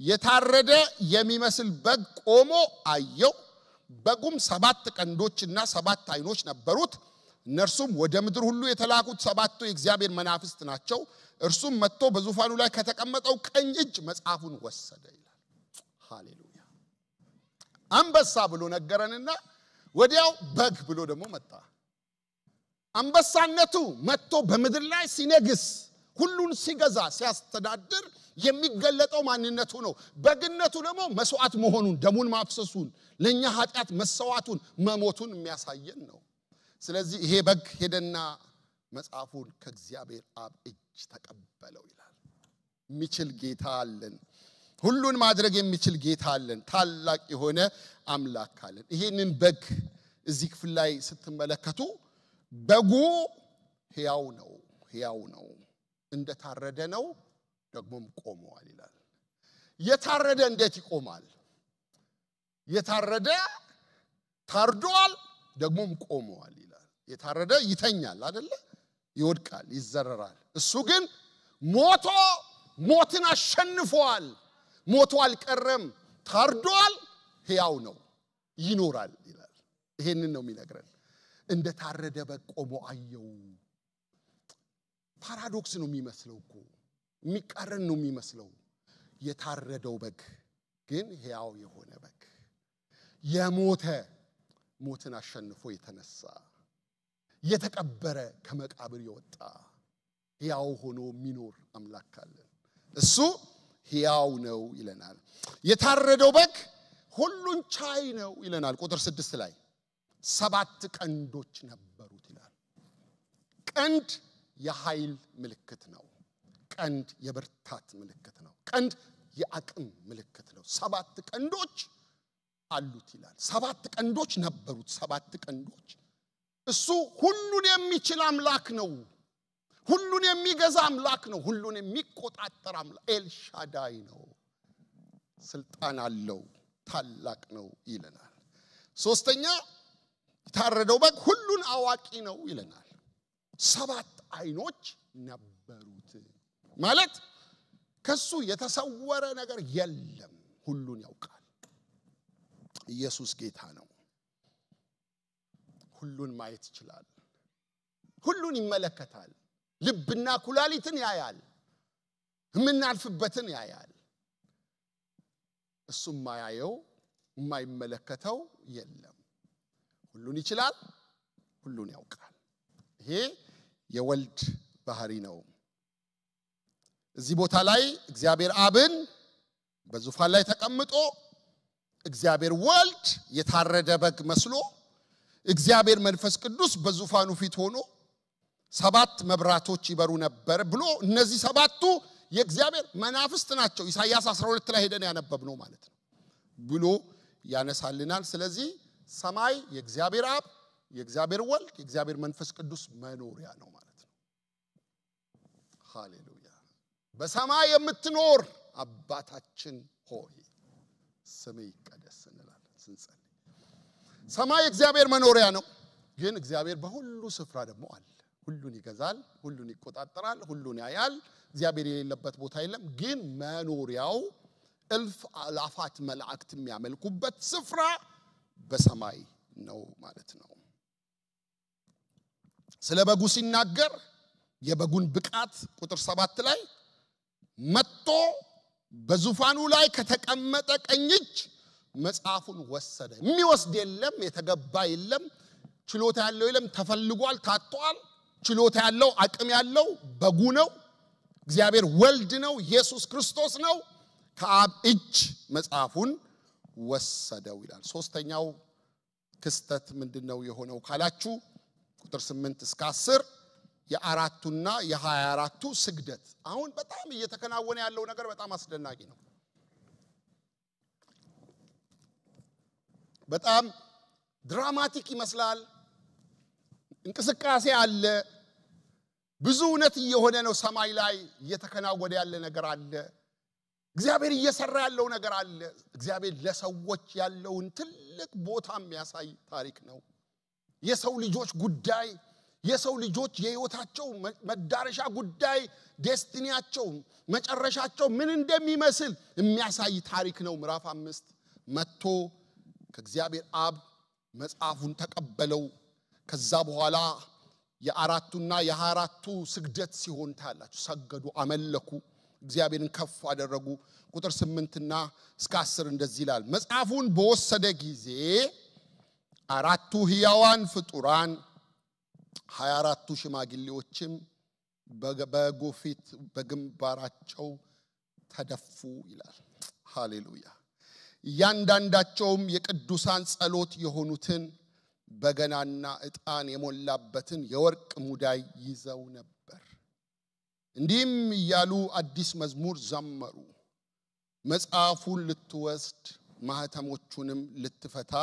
የታረደ የሚመስል በግ ቆሞ አየው በጉም 7 ቀንዶችና 7 አይኖች ነበሩት እነርሱም ወደ ምድር ሁሉ የተላኩት 7 የእግዚአብሔር መናፍስት ናቸው እርሱም መጥቶ በዙፋኑ ላይ ከተቀመጠው ቀኝ እጅ መጽሐፉን ወሰደ ይላል ሃሌሉያ አንበሳ ብሎ ነገረንና ወዲያው በግ ብሎ ደግሞ መጣ አንበሳነቱ መጥቶ በምድር ላይ ሲነግስ ሁሉን ሲገዛ ሲያስተዳድር የሚገለጠው ማንነቱ ነው በግነቱ ደግሞ መስዋዕት መሆኑን ደሙን ማፍሰሱን ለኛ ኃጢያት መሰዋቱን መሞቱን የሚያሳየን ነው ስለዚህ ይሄ በግ ሄደና መጽሐፉን ከእግዚአብሔር አብ እጅ ተቀበለው ይላል የሚችል ጌታ አለን ሁሉን ማድረግ የሚችል ጌታ አለን ታላቅ የሆነ አምላክ አለን ይሄንን በግ እዚህ ክፍል ላይ ስትመለከቱ በጉ ሕያው ነው እንደታረደ ነው ደግሞም ቆሟል ይላል የታረደ እንዴት ይቆማል የታረደ ታርዷል ደግሞም ቆሟል ይላል የታረደ ይተኛል አይደለ ይወድቃል ይዘረራል እሱ ግን ሞትን አሸንፏል ሞቶ አልቀረም ታርዷል ሕያው ነው ይኖራል ይላል ይሄንን ነው የሚነግረን እንደታረደ በግ ቆሞ አየው ፓራዶክስ ነው የሚመስለው እኮ የሚቃረን ነው የሚመስለው የታረደው በግ ግን ሕያው የሆነ በግ ሞትን አሸንፎ የተነሳ የተቀበረ ከመቃብር የወጣ ሕያው ሆኖ የሚኖር አምላክ አለ እሱ ሕያው ነው ይለናል የታረደው በግ ሁሉን ቻይ ነው ይለናል ቁጥር 6 ላይ 7 ቀንዶች ነበሩት ይላል ቀንድ የኃይል ምልክት ነው ቀንድ የብርታት ምልክት ነው ቀንድ የአቅም ምልክት ነው 7 ቀንዶች አሉት ይላል 7 ቀንዶች ነበሩት 7 ቀንዶች እሱ ሁሉን የሚችል አምላክ ነው ሁሉን የሚገዛ አምላክ ነው ሁሉን የሚቆጣጠር አምላክ ኤልሻዳይ ነው ስልጣን አለው ታላቅ ነው ይለናል ሶስተኛ የታረደው በግ ሁሉን አዋቂ ነው ይለናል 7 አይኖች ነበሩት ማለት ከሱ የተሰወረ ነገር የለም ሁሉን ያውቃል ኢየሱስ ጌታ ነው ሁሉን ማየት ይችላል ሁሉን ይመለከታል ልብና ኩላሊትን ያያል ምናልፍበትን ያያል እሱ ማያየው የማይመለከተው የለም ሁሉን ይችላል ሁሉን ያውቃል ይሄ የወልድ ባህሪ ነው እዚህ ቦታ ላይ እግዚአብሔር አብን በዙፋን ላይ ተቀምጦ እግዚአብሔር ወልድ የታረደ በግ መስሎ እግዚአብሔር መንፈስ ቅዱስ በዙፋኑ ፊት ሆኖ ሰባት መብራቶች ይበሩ ነበር ብሎ እነዚህ ሰባቱ የእግዚአብሔር መናፍስት ናቸው ኢሳይያስ 12 ላይ ሄደን ያነበብነው ማለት ነው ብሎ ያነሳልናል ስለዚህ ሰማይ የእግዚአብሔር አብ የእግዚአብሔር ወልድ የእግዚአብሔር መንፈስ ቅዱስ መኖሪያ ነው ማለት ነው ሃሌሉያ በሰማይ የምትኖር አባታችን ሆይ ስምህ ይቀደስ እንላለን ስንጸልይ ሰማይ የእግዚአብሔር መኖሪያ ነው ግን እግዚአብሔር በሁሉ ስፍራ ደግሞ አለ ሁሉን ይገዛል ሁሉን ይቆጣጠራል ሁሉን ያያል እግዚአብሔር የሌለበት ቦታ የለም ግን መኖሪያው እልፍ አላፋት መላእክት የሚያመልኩበት ስፍራ በሰማይ ነው ማለት ነው ስለ በጉ ሲናገር የበጉን ብቃት ቁጥር 7 ላይ መጥቶ በዙፋኑ ላይ ከተቀመጠ ቀኝ እጅ መጽሐፉን ወሰደ የሚወስድ የለም የተገባ የለም ችሎታ ያለው የለም ተፈልጓል ታጥቷል ችሎታ ያለው አቅም ያለው በጉ ነው እግዚአብሔር ወልድ ነው ኢየሱስ ክርስቶስ ነው ከአብ እጅ መጽሐፉን ወሰደው ይላል ሶስተኛው ክስተት ምንድነው የሆነው ካላችሁ ቁጥር 8 እስከ 10 የአራቱና የ24ቱ ስግደት አሁን በጣም እየተከናወነ ያለው ነገር በጣም አስደናቂ ነው በጣም ድራማቲክ ይመስላል እንቅስቃሴ አለ ብዙ እውነት እየሆነ ነው ሰማይ ላይ እየተከናወነ ያለ ነገር አለ እግዚአብሔር እየሰራ ያለው ነገር አለ እግዚአብሔር ለሰዎች ያለውን ትልቅ ቦታ የሚያሳይ ታሪክ ነው የሰው ልጆች ጉዳይ የሰው ልጆች የህይወታቸው መዳረሻ ጉዳይ ዴስቲኒያቸው መጨረሻቸው ምን እንደሚመስል የሚያሳይ ታሪክ ነው ምዕራፍ 5 መጥቶ ከእግዚአብሔር አብ መጽሐፉን ተቀበለው ከዛ በኋላ የአራቱና የ24ቱ ስግደት ሲሆን ታላችሁ ሰገዱ አመለኩ እግዚአብሔርን ከፍ አደረጉ ቁጥር 8 እና እስከ 10 እንደዚህ ይላል መጽሐፉን በወሰደ ጊዜ አራቱ ሕያዋን ፍጡራን 24ቱ ሽማግሌዎችም በጎፊት በግንባራቸው ተደፉ ይላል ሃሌሉያ ያንዳንዳቸውም የቅዱሳን ጸሎት የሆኑትን በገናና ዕጣን የሞላበትን የወርቅ ሙዳይ ይዘው ነበር እንዲህም ይያሉ አዲስ መዝሙር ዘመሩ መጽሐፉን ልትወስድ ማህተሞቹንም ልትፈታ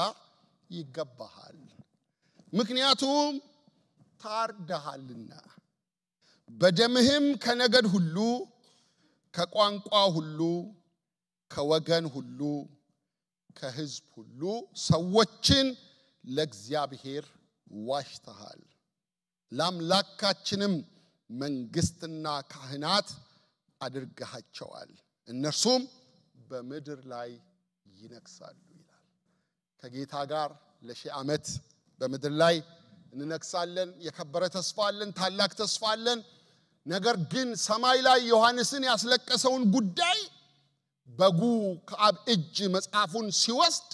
ይገባሃል ምክንያቱም ታርደሃልና በደምህም ከነገድ ሁሉ ከቋንቋ ሁሉ ከወገን ሁሉ ከሕዝብ ሁሉ ሰዎችን ለእግዚአብሔር ዋሽተሃል ለአምላካችንም መንግስትና ካህናት አድርገሃቸዋል እነርሱም በምድር ላይ ይነግሳሉ ይላል ከጌታ ጋር ለሺህ ዓመት በምድር ላይ እንነግሳለን የከበረ ተስፋ አለን ታላቅ ተስፋ አለን ነገር ግን ሰማይ ላይ ዮሐንስን ያስለቀሰውን ጉዳይ በጉ ከአብ እጅ መጽሐፉን ሲወስድ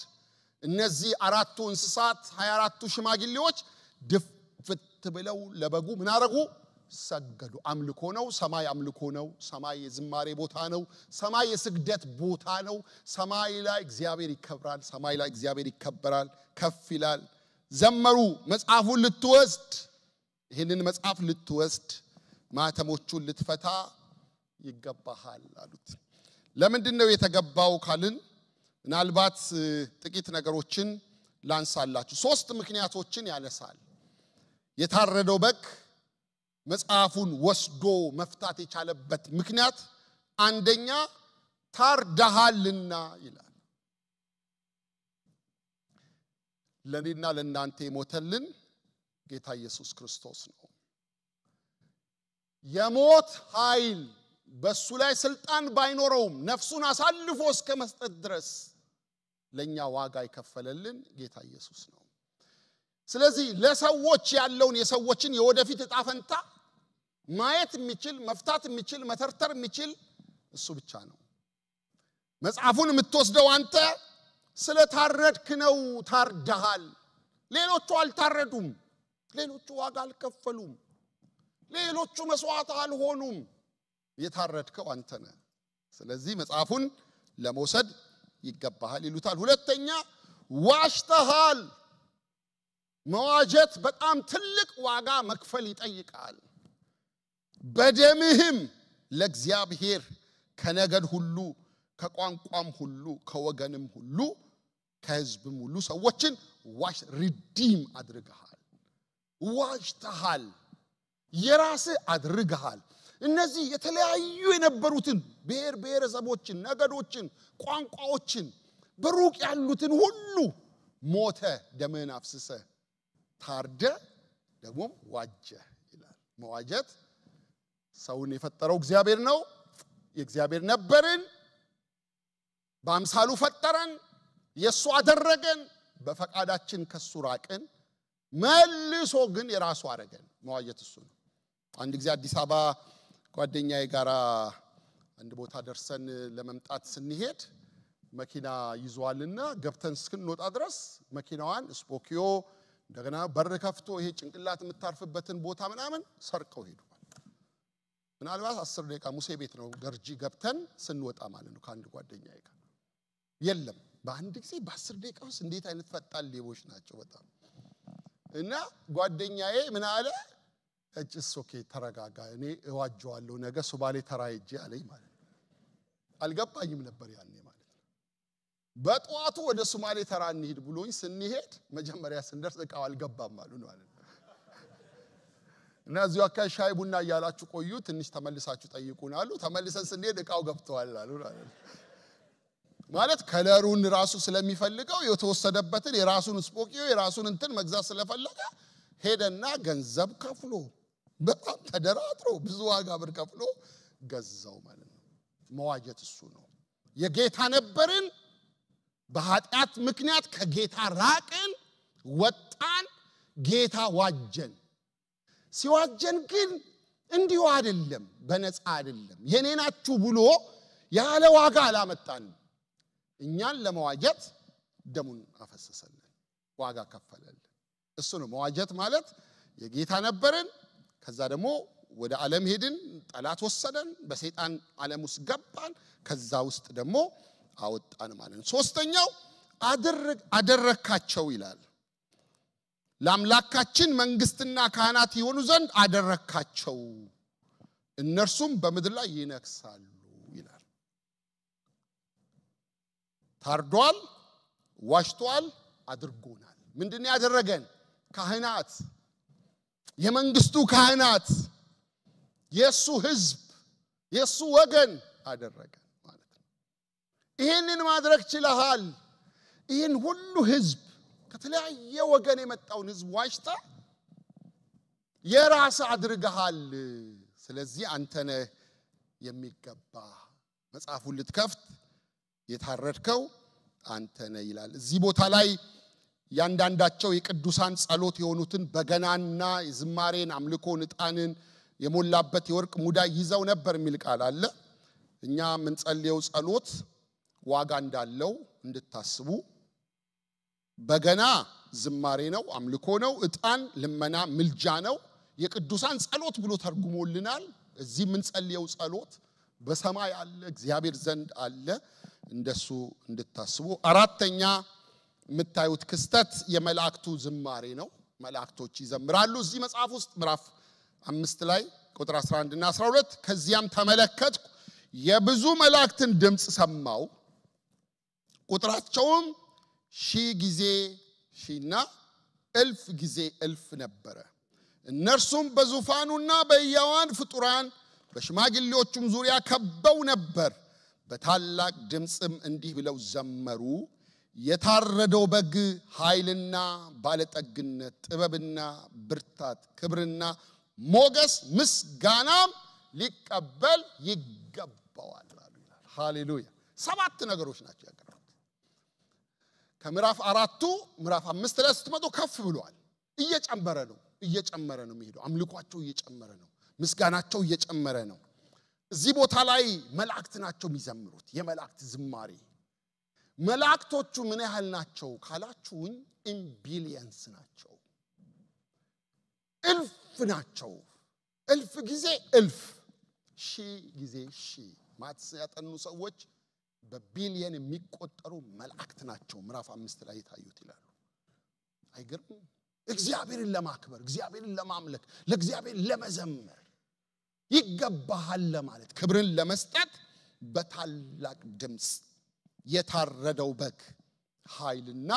እነዚህ አራቱ እንስሳት 24ቱ ሽማግሌዎች ድፍት ብለው ለበጉ ምን አረጉ ሰገዱ አምልኮ ነው ሰማይ አምልኮ ነው ሰማይ የዝማሬ ቦታ ነው ሰማይ የስግደት ቦታ ነው ሰማይ ላይ እግዚአብሔር ይከብራል ሰማይ ላይ እግዚአብሔር ይከበራል ከፍ ይላል ዘመሩ መጽሐፉን ልትወስድ ይሄንን መጽሐፍ ልትወስድ ማተሞቹን ልትፈታ ይገባሃል አሉት ለምንድነው የተገባው ካልን ምናልባት ጥቂት ነገሮችን ላንሳላችሁ ሶስት ምክንያቶችን ያነሳል የታረደው በግ መጽሐፉን ወስዶ መፍታት የቻለበት ምክንያት አንደኛ ታርደሃልና ይላል ለኔና ለናንተ የሞተልን ጌታ ኢየሱስ ክርስቶስ ነው የሞት ኃይል በሱ ላይ ስልጣን ባይኖረውም ነፍሱን አሳልፎ እስከ መስጠት ድረስ ለኛ ዋጋ ይከፈለልን ጌታ ኢየሱስ ነው ስለዚህ ለሰዎች ያለውን የሰዎችን የወደፊት ዕጣፈንታ ማየት የሚችል መፍታት የሚችል መተርተር የሚችል እሱ ብቻ ነው መጽሐፉን የምትወስደው አንተ ስለታረድክ ነው ታርደሃል ሌሎቹ አልታረዱም ሌሎቹ ዋጋ አልከፈሉም ሌሎቹ መስዋዕት አልሆኑም የታረድከው አንተ ነህ ስለዚህ መጽሐፉን ለመውሰድ ይገባሃል ይሉታል ሁለተኛ ዋሽተሃል መዋጀት በጣም ትልቅ ዋጋ መክፈል ይጠይቃል በደምህም ለእግዚአብሔር ከነገድ ሁሉ ከቋንቋም ሁሉ ከወገንም ሁሉ ከሕዝብም ሁሉ ሰዎችን ሪዲም አድርገሃል ዋሽተሃል የራስ አድርገሃል እነዚህ የተለያዩ የነበሩትን ብሔረሰቦችን ነገዶችን ቋንቋዎችን በሩቅ ያሉትን ሁሉ ሞተ ደምህን አፍስሰ ታርደ ደግሞ ዋጀ ይላል መዋጀት ሰውን የፈጠረው እግዚአብሔር ነው የእግዚአብሔር ነበርን በአምሳሉ ፈጠረን የሱ አደረገን በፈቃዳችን ከሱ ራቅን መልሶ ግን የራሱ አረገን መዋጀት እሱ ነው አንድ ጊዜ አዲስ አበባ ጓደኛዬ ጋራ አንድ ቦታ ደርሰን ለመምጣት ስንሄድ መኪና ይዟልና ገብተን እስክንወጣ ድረስ መኪናዋን ስፖኪዮ እንደገና በር ከፍቶ ይሄ ጭንቅላት የምታርፍበትን ቦታ ምናምን ሰርቀው ሄዱ ምናልባት 10 ደቂቃ ሙሴ ቤት ነው ገርጂ ገብተን ስንወጣ ማለት ነው ካንድ ጓደኛዬ ጋር የለም በአንድ ጊዜ በ10 ደቂቃ ውስጥ እንዴት አይነት ፈጣን ሌቦች ናቸው በጣም እና ጓደኛዬ ምን አለ እጭስ ኦኬ ተረጋጋ እኔ እዋጀዋለሁ ነገ ሱባሌ ተራይጄ አለኝ ማለት አልገባኝም ነበር ያኔ ማለት በጧቱ ወደ ሱማሌ ተራ እንሂድ ብሎኝ ስንሄድ መጀመሪያ ስንደርስ እቃው አልገባም ማለት ነው እና እዚሁ አካባቢ ሻይ ቡና ያላችሁ ቆዩ ትንሽ ተመልሳችሁ ጠይቁን አሉ ተመልሰን ስንሄድ እቃው ገብቷል አሉ ማለት ከለሩን ራሱ ስለሚፈልገው የተወሰደበትን የራሱን ስፖኪዮ የራሱን እንትን መግዛት ስለፈለገ ሄደና ገንዘብ ከፍሎ በጣም ተደራድሮ ብዙ ዋጋ ብር ከፍሎ ገዛው ማለት ነው መዋጀት እሱ ነው የጌታ ነበርን በኃጢአት ምክንያት ከጌታ ራቅን ወጣን ጌታ ዋጀን ሲዋጀን ግን እንዲሁ አይደለም በነፃ አይደለም የኔናችሁ ብሎ ያለ ዋጋ አላመጣን እኛን ለመዋጀት ደሙን አፈሰሰልን ዋጋ ከፈለልን እሱ ነው መዋጀት ማለት የጌታ ነበርን ከዛ ደግሞ ወደ ዓለም ሄድን ጠላት ወሰደን በሰይጣን ዓለም ውስጥ ገባን ከዛ ውስጥ ደግሞ አወጣን ማለት ነው ሶስተኛው አደረካቸው ይላል ለአምላካችን መንግስትና ካህናት ይሆኑ ዘንድ አደረካቸው እነርሱም በምድር ላይ ይነግሳሉ ይላል ታርዷል ዋሽቷል አድርጎናል ምንድነው ያደረገን ካህናት የመንግስቱ ካህናት የሱ ህዝብ የሱ ወገን አደረገን ማለት ነው ይሄንን ማድረግ ችለሃል ይሄን ሁሉ ህዝብ ከተለያየ ወገን የመጣውን ህዝብ ዋሽታ የራስ አድርገሃል ስለዚህ አንተ ነህ የሚገባ መጽሐፉን ልትከፍት የታረድከው አንተ ነህ ይላል እዚህ ቦታ ላይ ያንዳንዳቸው የቅዱሳን ጸሎት የሆኑትን በገናና የዝማሬን አምልኮን ዕጣንን የሞላበት የወርቅ ሙዳይ ይዘው ነበር የሚል ቃል አለ እኛ ምን ጸልየው ጸሎት ዋጋ እንዳለው እንድታስቡ በገና ዝማሬ ነው አምልኮ ነው ዕጣን ልመና ምልጃ ነው የቅዱሳን ጸሎት ብሎ ተርጉሞልናል እዚህ ምን ጸልየው ጸሎት በሰማይ አለ እግዚአብሔር ዘንድ አለ እንደሱ እንድታስቡ አራተኛ የምታዩት ክስተት የመላእክቱ ዝማሬ ነው መላእክቶች ይዘምራሉ እዚህ መጽሐፍ ውስጥ ምዕራፍ 5 ላይ ቁጥር 11 እና 12 ከዚያም ተመለከትኩ የብዙ መላእክትን ድምጽ ሰማው ቁጥራቸውም ሺህ ጊዜ ሺህና እልፍ ጊዜ እልፍ ነበረ እነርሱም በዙፋኑና በሕያዋን ፍጡራን በሽማግሌዎቹም ዙሪያ ከበው ነበር በታላቅ ድምጽም እንዲህ ብለው ዘመሩ የታረደው በግ ኃይልና ባለጠግነት ጥበብና ብርታት ክብርና ሞገስ ምስጋናም ሊቀበል ይገባዋል ይላል ሃሌሉያ ሰባት ነገሮች ናቸው ያቀረቡት ከምዕራፍ 4 ምዕራፍ 5 ላይ ስትመጡ ከፍ ብሏል እየጨመረ ነው የሚሄደው አምልኳቸው እየጨመረ ነው ምስጋናቸው እየጨመረ ነው እዚህ ቦታ ላይ መላእክት ናቸው የሚዘምሩት የመላእክት ዝማሬ መላእክቶቹ ምን ያህል ናቸው ካላችሁኝ ኢን ቢሊየንስ ናቸው እልፍ ናቸው እልፍ ጊዜ እልፍ ሺህ ጊዜ ሺህ ማትስ ያጠኑ ሰዎች በቢሊየን የሚቆጠሩ መላእክት ናቸው ምዕራፍ 5 ላይ ታዩት ይላሉ አይገርም እግዚአብሔርን ለማክበር እግዚአብሔርን ለማምለክ ለእግዚአብሔር ለመዘመር ይገባሃል ለማለት ክብርን ለመስጠት በታላቅ ድምጽ የታረደው በግ ኃይልና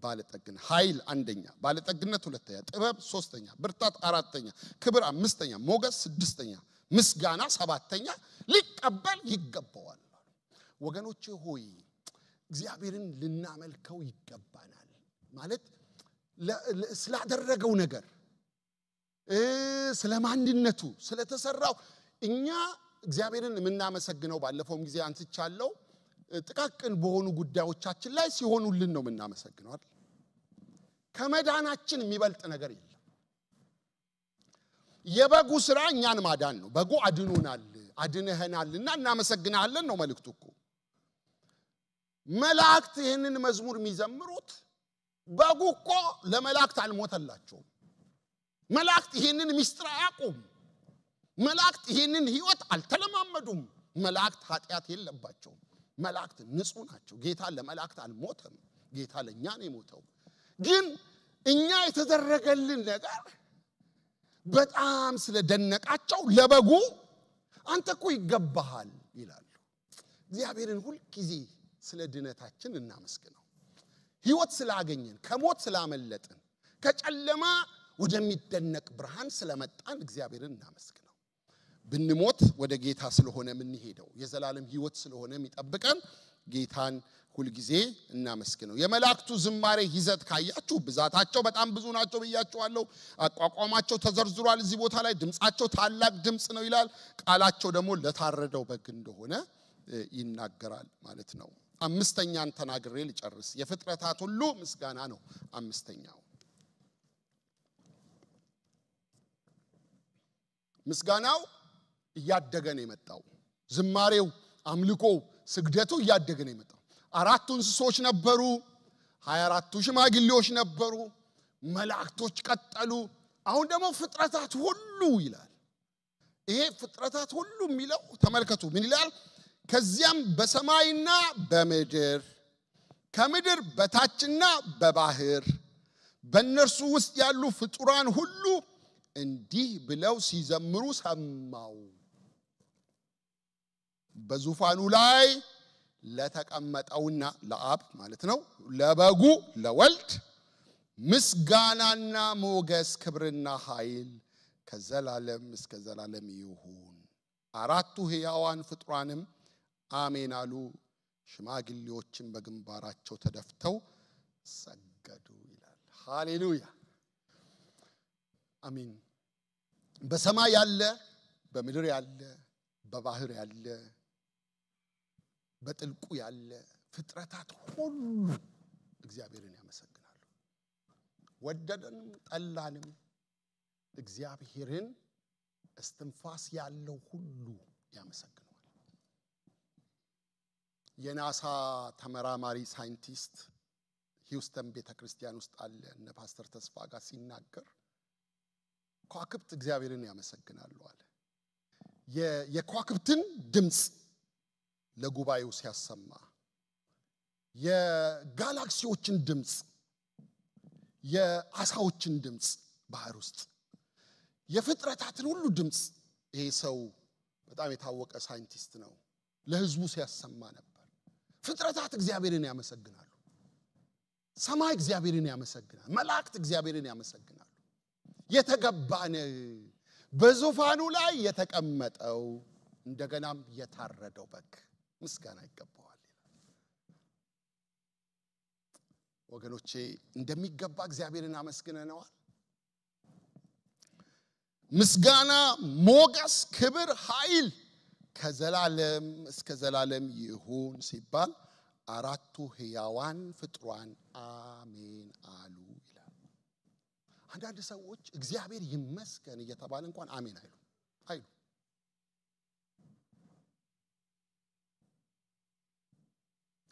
ባለጠግነ ኃይል አንደኛ ባለጠግነት ሁለተኛ ጥበብ ሶስተኛ ብርታት አራተኛ ክብር አምስተኛ ሞገስ ስድስተኛ ምስጋና ሰባተኛ ሊቀበል ይገባዋል ወገኖቼ ሆይ እግዚአብሔርን ልናመልከው ይገባናል ማለት ስላደረገው ነገር ስለማንነቱ ስለተሰራው እኛ እግዚአብሔርን ምናመሰግነው ባለፈውም ጊዜ አንስቻለሁ ጥቃቅን በሆኑ ጉዳዮቻችን ላይ ሲሆኑልን ነው ምናመሰግነው አይደል ከመዳናችን የሚበልጥ ነገር የለም የበጉ ስራ እኛን ማዳን ነው በጉ አድኖናል አድነህናልና እናመሰግናለን ነው መልእክቱ እኮ መላእክት ይሄንን መዝሙር የሚዘምሩት በጉ እኮ ለመላእክት አልሞተላቸው መላእክት ይሄንን ሚስጥር አያውቁም መላእክት ይሄንን ህይወት አልተለማመዱም መላእክት ኃጢያት የለባቸው መላእክት ንጹህ ናቸው ጌታ ለመላእክት አልሞተም ጌታ ለኛ ነው የሞተው ግን እኛ የተደረገልን ነገር በጣም ስለደነቃቸው ለበጉ አንተ እኮ ይገባሃል ይላሉ እግዚአብሔርን ሁሉ ጊዜ ስለ ድነታችን እናመስግነው ህይወት ስላገኘን ከሞት ስላመለጥን ከጨለማ ወደሚደነቅ ብርሃን ስለመጣን እግዚአብሔርን እናመስግነው ብንሞት ወደ ጌታ ስለሆነ ምን ሄደው የዘላለም ህይወት ስለሆነ የሚጠብቀን ጌታን ሁሉ ጊዜ እናመስግነው የመላእክቱ ዝማሬ ይዘት ካያችሁ ብዛታቸው በጣም ብዙ ናቸው ብያችኋለሁ አቋቋማቸው ተዘርዝሯል እዚህ ቦታ ላይ ድምጻቸው ታላቅ ድምጽ ነው ይላል ቃላቸው ደግሞ ለታረደው በግ እንደሆነ ይናገራል ማለት ነው አምስተኛን ተናግሬ ልጨርስ የፍጥረታት ሁሉ ምስጋና ነው አምስተኛው ምስጋናው እያደገ ነው የመጣው ዝማሬው አምልኮው ስግደቱ እያደገ ነው የመጣው አራቱ እንስሶች ነበሩ 24ቱ ሽማግሌዎች ነበሩ መላእክቶች ቀጠሉ አሁን ደግሞ ፍጥረታት ሁሉ ይላል ይሄ ፍጥረታት ሁሉ የሚለው ተመልከቱ ምን ይላል ከዚያም በሰማይና በምድር ከምድር በታችና በባህር በእነርሱ ውስጥ ያሉ ፍጡራን ሁሉ እንዲህ ብለው ሲዘምሩ ሰማው በዙፋኑ ላይ ለተቀመጠውና ለአብ ማለት ነው ለበጉ ለወልድ ምስጋናና ሞገስ ክብርና ኃይል ከዘላለም እስከ ዘላለም ይሁን አራቱ ሕያዋን ፍጡራንም አሜን አሉ ሽማግሌዎችን በግንባራቸው ተደፍተው ሰገዱ ይላል ሃሌሉያ አሜን በሰማይ ያለ በምድር ያለ በባህር ያለ በጥልቁ ያለ ፍጥረታት ሁሉ እግዚአብሔርን ያመሰግናሉ ወደደንም ጠላንም እግዚአብሔርን እስትንፋስ ያለው ሁሉ ያመሰግናል የናሳ ተመራማሪ ሳይንቲስት ሂውስተን ቤተክርስቲያን ውስጥ አለ እነ ፓስተር ተስፋ ጋር ሲናገር ከዋክብት እግዚአብሔርን ያመሰግናሉ አለ የከዋክብትን ድምጽ ለጉባኤው ሲያሰማ የጋላክሲዎችን ድምጽ የአሳዎችን ድምጽ ባህር ውስጥ የፍጥረታትን ሁሉ ድምጽ ይሄ ሰው በጣም የታወቀ ሳይንቲስት ነው ለህዝቡ ሲያሰማ ነበር ፍጥረታት እግዚአብሔርን ያመሰግናሉ ሰማይ እግዚአብሔርን ያመሰግናል መላእክት እግዚአብሔርን ያመሰግናሉ የተገባነ በዙፋኑ ላይ የተቀመጠው እንደገናም የታረደው በግ ምስጋና ይገባዋል ወገኖቼ እንደሚገባ እግዚአብሔርን አመስግነናል ምስጋና ሞገስ ክብር ኃይል ከዘላለም እስከ ዘላለም ይሁን ሲባል አራቱ ሕያዋን ፍጥሯን አሜን አሉ ይላል። አንዳንድ ሰዎች እግዚአብሔር ይመስገን እየተባለ እንኳን አሜን አይሉ።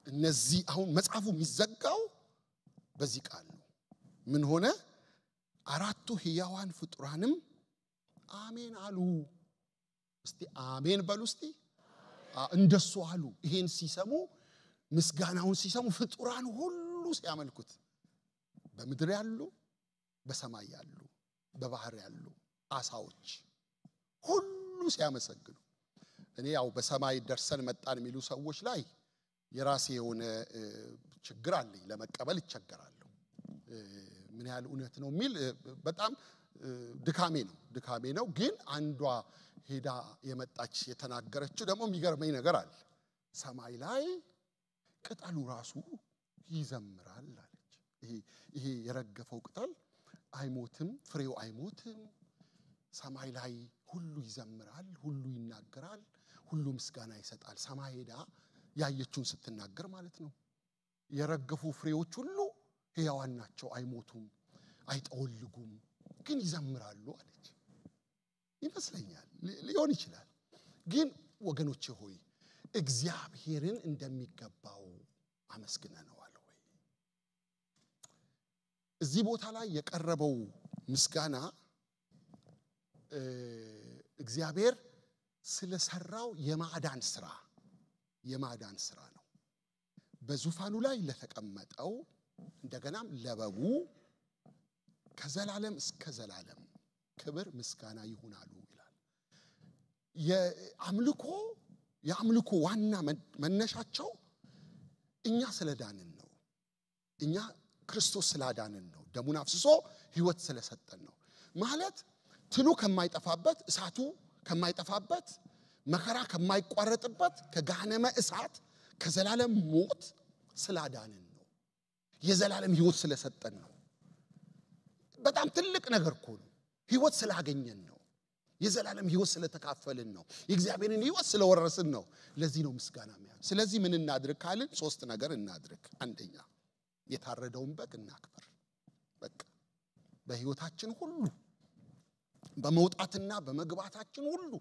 እነዚህ አሁን መጽሐፉ የሚዘጋው በዚህ ቃል ነው። ምን ሆነ? አራቱ ሕያዋን ፍጥሯንም አሜን አሉ። እስቲ አሜን በሉ እስቲ። እንደሱ አሉ። ይሄን ሲሰሙ ምስጋናውን ሲሰሙ ፍጥሯን ሁሉ ሲያመልኩት በምድር ያሉ በሰማይ ያሉ በባህር ያሉ አሳዎች ሁሉ ሲያመሰግኑ እኔ ያው በሰማይ ደርሰን መጣን የሚሉ ሰዎች ላይ የራሴ የሆነ ችግር አለኝ ለመቀበል ይቸገራለሁ። ምን ያህል እውነት ነው የሚል በጣም ድካሜ ነው። ግን አንዷ ሄዳ የመጣች የተናገረችው ደግሞ የሚገርመኝ ነገር አለ። ሰማይ ላይ ቅጠሉ ራሱ ይዘምራል አለች። ይሄ የረገፈው ቅጠል አይሞትም፣ ፍሬው አይሞትም። ሰማይ ላይ ሁሉ ይዘምራል፣ ሁሉ ይናገራል፣ ሁሉ ምስጋና ይሰጣል። ሰማይ ሄዳ ያየችውን ስትናገር ማለት ነው። የረገፉ ፍሬዎች ሁሉ ሕያዋን ናቸው፣ አይሞቱም፣ አይጠወልጉም፣ ግን ይዘምራሉ አለች። ይመስለኛል ሊሆን ይችላል። ግን ወገኖቼ ሆይ እግዚአብሔርን እንደሚገባው አመስግነነዋል ወይ? እዚህ ቦታ ላይ የቀረበው ምስጋና እግዚአብሔር ስለሰራው የማዳን ስራ ነው። በዙፋኑ ላይ ለተቀመጠው እንደገናም ለበጉ ከዘላለም እስከ ዘላለም ክብር ምስጋና ይሁናሉ ይላል። የአምልኮ ዋና መነሻቸው እኛ ስለዳንን ነው። እኛ ክርስቶስ ስላዳንን ነው። ደሙን አፍስሶ ሕይወት ስለሰጠን ነው። ማለት ትሉ ከማይጠፋበት፣ እሳቱ ከማይጠፋበት፣ መከራ ከማይቋረጥበት ከገሃነመ እሳት ከዘላለም ሞት ስላዳንን ነው። የዘላለም ሕይወት ስለሰጠን ነው። በጣም ትልቅ ነገር እኮ ነው። ሕይወት ስላገኘን ነው። የዘላለም ሕይወት ስለተካፈልን ነው። የእግዚአብሔርን ሕይወት ስለወረስን ነው። ለዚህ ነው ምስጋና የሚያስፈልገው። ስለዚህ ምን እናድርግ ካልን 3 ነገር እናድርግ። አንደኛ የታረደውን በግ እናክብር። በቃ በሕይወታችን ሁሉ በመውጣትና በመግባታችን ሁሉ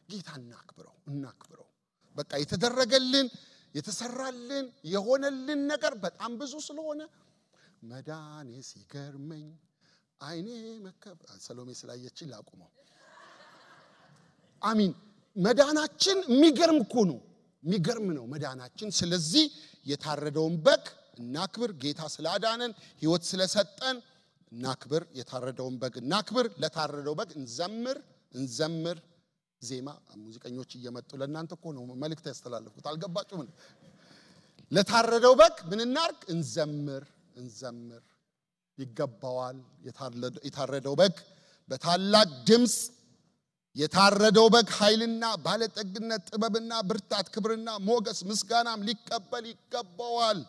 ጌታ እናክብረው። በቃ የተደረገልን የተሰራልን የሆነልን ነገር በጣም ብዙ ስለሆነ መዳኔ ሲገርመኝ አይኔ መከብ ሰሎሜ ስላየችኝ ላቁመው። አሚን። መዳናችን የሚገርም እኮ ነው። የሚገርም ነው መዳናችን። ስለዚህ የታረደውን በግ እናክብር። ጌታ ስላዳነን ሕይወት ስለሰጠን እናክብር። የታረደውን በግ እናክብር። ለታረደው በግ እንዘምር። ዜማ ሙዚቀኞች እየመጡ ለእናንተ እኮ ነው መልእክት ያስተላልፉት። አልገባችሁም? ለታረደው በግ ምን እናርግ? እንዘምር። ይገባዋል። የታረደው በግ በታላቅ ድምጽ የታረደው በግ ኃይልና ባለጠግነት ጥበብና ብርታት ክብርና ሞገስ ምስጋናም ሊቀበል ይገባዋል።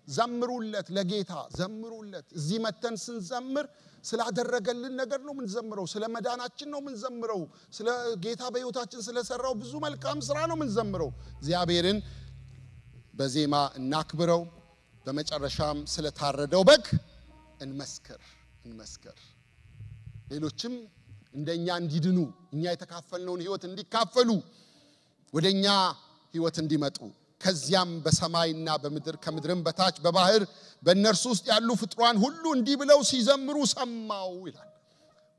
ዘምሩለት፣ ለጌታ ዘምሩለት። እዚህ መተን ስንዘምር ስላደረገልን ነገር ነው ምንዘምረው። ስለ መዳናችን ነው ምንዘምረው። ስለ ጌታ በሕይወታችን ስለሰራው ብዙ መልካም ስራ ነው ምንዘምረው። እግዚአብሔርን በዜማ እናክብረው። በመጨረሻም ስለታረደው በግ እንመስክር። ሌሎችም እንደኛ እንዲድኑ እኛ የተካፈልነውን ሕይወት እንዲካፈሉ ወደኛ ሕይወት እንዲመጡ ከዚያም በሰማይና በምድር ከምድርም በታች በባህር በእነርሱ ውስጥ ያሉ ፍጥሯን ሁሉ እንዲህ ብለው ሲዘምሩ ሰማው ይላል።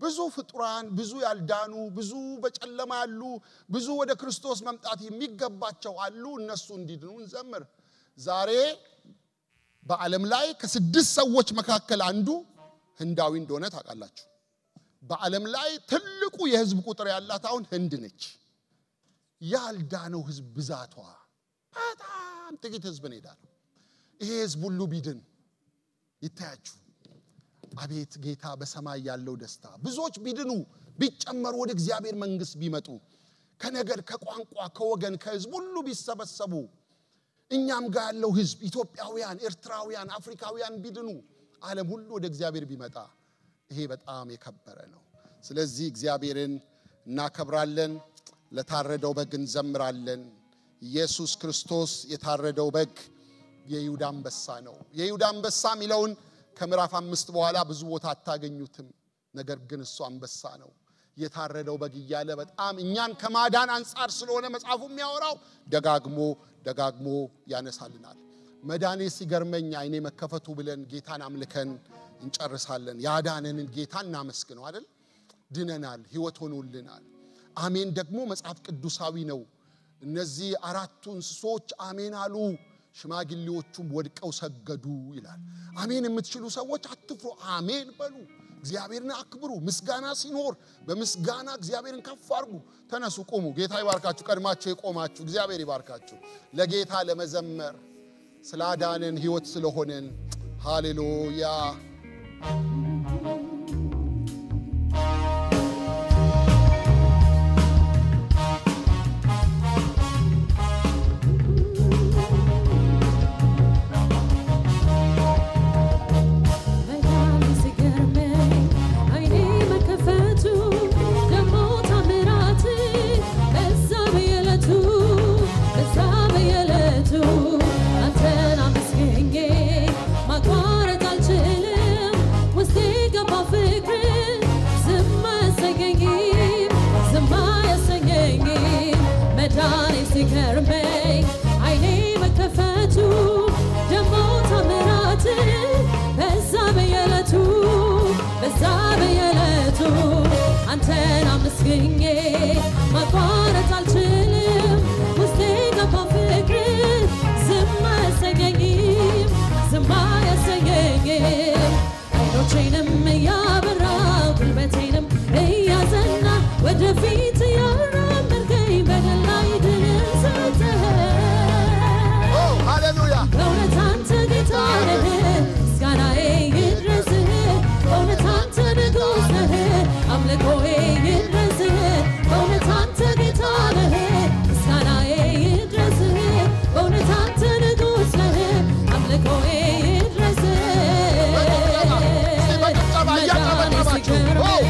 ብዙ ፍጥሯን፣ ብዙ ያልዳኑ፣ ብዙ በጨለማ ያሉ፣ ብዙ ወደ ክርስቶስ መምጣት የሚገባቸው አሉ። እነሱ እንዲድኑ እንዘምር። ዛሬ በዓለም ላይ ከ6 ሰዎች መካከል አንዱ ህንዳዊ እንደሆነ ታውቃላችሁ። በዓለም ላይ ትልቁ የህዝብ ቁጥር ያላት አሁን ህንድ ነች። ያልዳነው ህዝብ ብዛቷ በጣም ጥቂት ህዝብ ነው ያለው። ይሄ ህዝብ ሁሉ ቢድን ይታያችሁ። አቤት ጌታ በሰማይ ያለው ደስታ። ብዙዎች ቢድኑ ቢጨመሩ ወደ እግዚአብሔር መንግስት ቢመጡ ከነገድ ከቋንቋ ከወገን ከህዝብ ሁሉ ቢሰበሰቡ እኛም ጋር ያለው ህዝብ ኢትዮጵያውያን፣ ኤርትራውያን፣ አፍሪካውያን ቢድኑ ዓለም ሁሉ ወደ እግዚአብሔር ቢመጣ ይሄ በጣም የከበረ ነው። ስለዚህ እግዚአብሔርን እናከብራለን፣ ለታረደው በግ እንዘምራለን። ኢየሱስ ክርስቶስ የታረደው በግ የይሁዳ አንበሳ ነው የይሁዳ አንበሳ ሚለውን ከምዕራፍ 5 በኋላ ብዙ ቦታ አታገኙትም ነገር ግን እሱ አንበሳ ነው የታረደው በግ ይያለ በጣም እኛን ከማዳን አንፃር ስለሆነ መጽሐፉ የሚያወራው ደጋግሞ ያነሳልናል መዳኔ ሲገርመኝ አይኔ መከፈቱ ብለን ጌታን አምልከን እንጨርሳለን ያዳነንን ጌታን እናመስግነው አይደል ድነናል ሕይወት ሆኖልናል አሜን ደግሞ መጽሐፍ ቅዱሳዊ ነው እነዚህ አራቱ እንስሶች አሜን አሉ ሽማግሌዎቹም ወድቀው ሰገዱ ይላል አሜን የምትችሉ ሰዎች አትፍሩ አሜን በሉ እግዚአብሔርን አክብሩ ምስጋና ሲኖር በምስጋና እግዚአብሔርን ከፍ አድርጉ ተነሱ ቆሙ ጌታ ይባርካችሁ ቀድማችሁ የቆማችሁ እግዚአብሔር ይባርካችሁ ለጌታ ለመዘመር ስላዳነን ሕይወት ስለሆነን ሃሌሉያ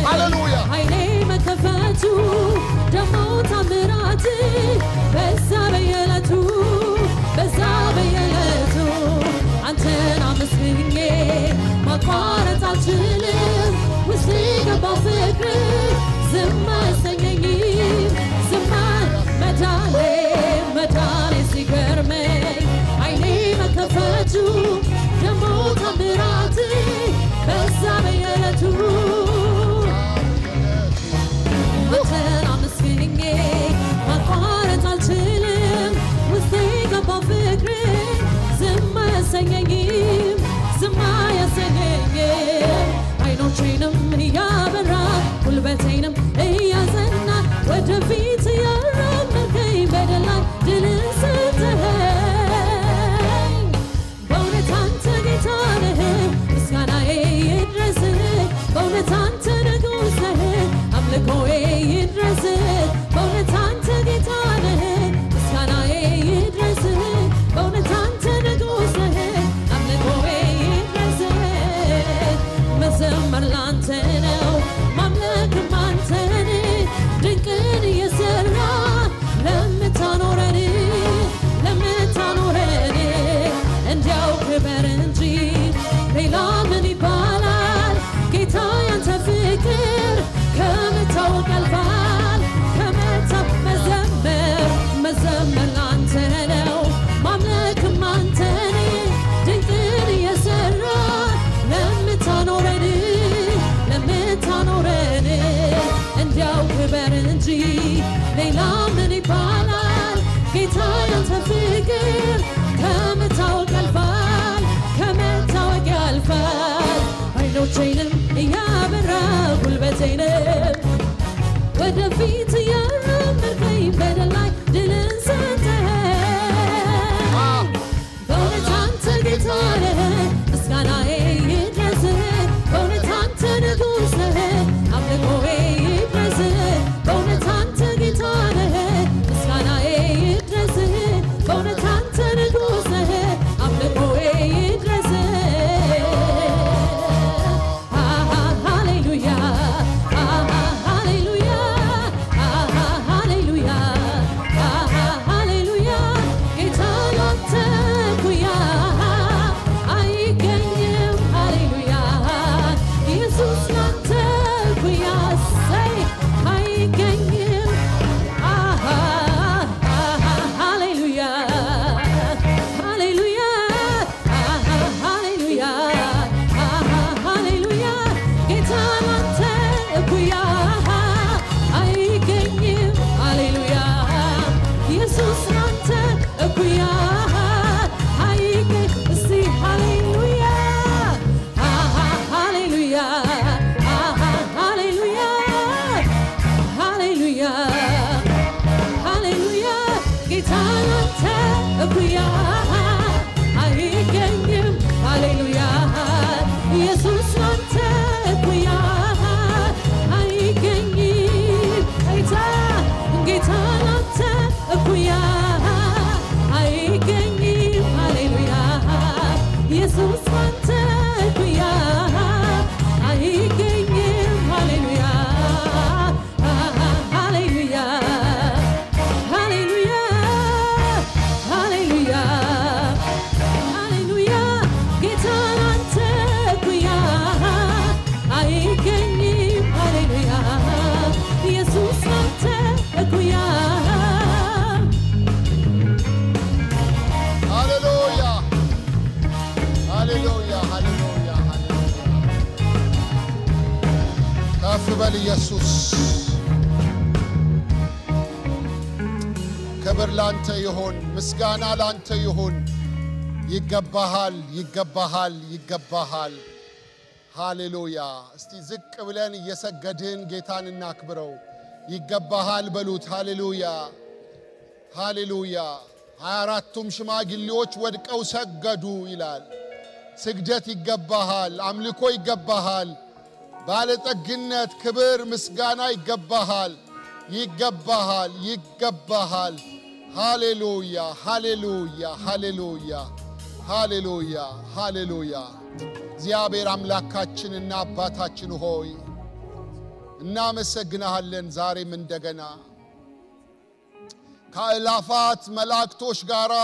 Hallelujah. ክብር ላንተ ይሁን ምስጋና ላንተ ይሁን ይገባሃል ይገባሃል ይገባሃል ሃሌሉያ እስቲ ዝቅ ብለን እየሰገድን ጌታን እናክብረው ይገባሃል በሉት ሃሌሉያ ሃሌሉያ 24ቱም ሽማግሌዎች ወድቀው ሰገዱ ይላል ስግደት ይገባሃል አምልኮ ይገባሃል ባለጠግነት ክብር ምስጋና ይገባሃል ይገባሃል ይገባሃል ሃሌሉያ ሃሌሉያ ሃሌሉያ ሃሌሉያ ሃሌሉያ እግዚአብሔር አምላካችንና አባታችን ሆይ እናመሰግናለን ዛሬም እንደገና ከአላፋት መላእክቶች ጋራ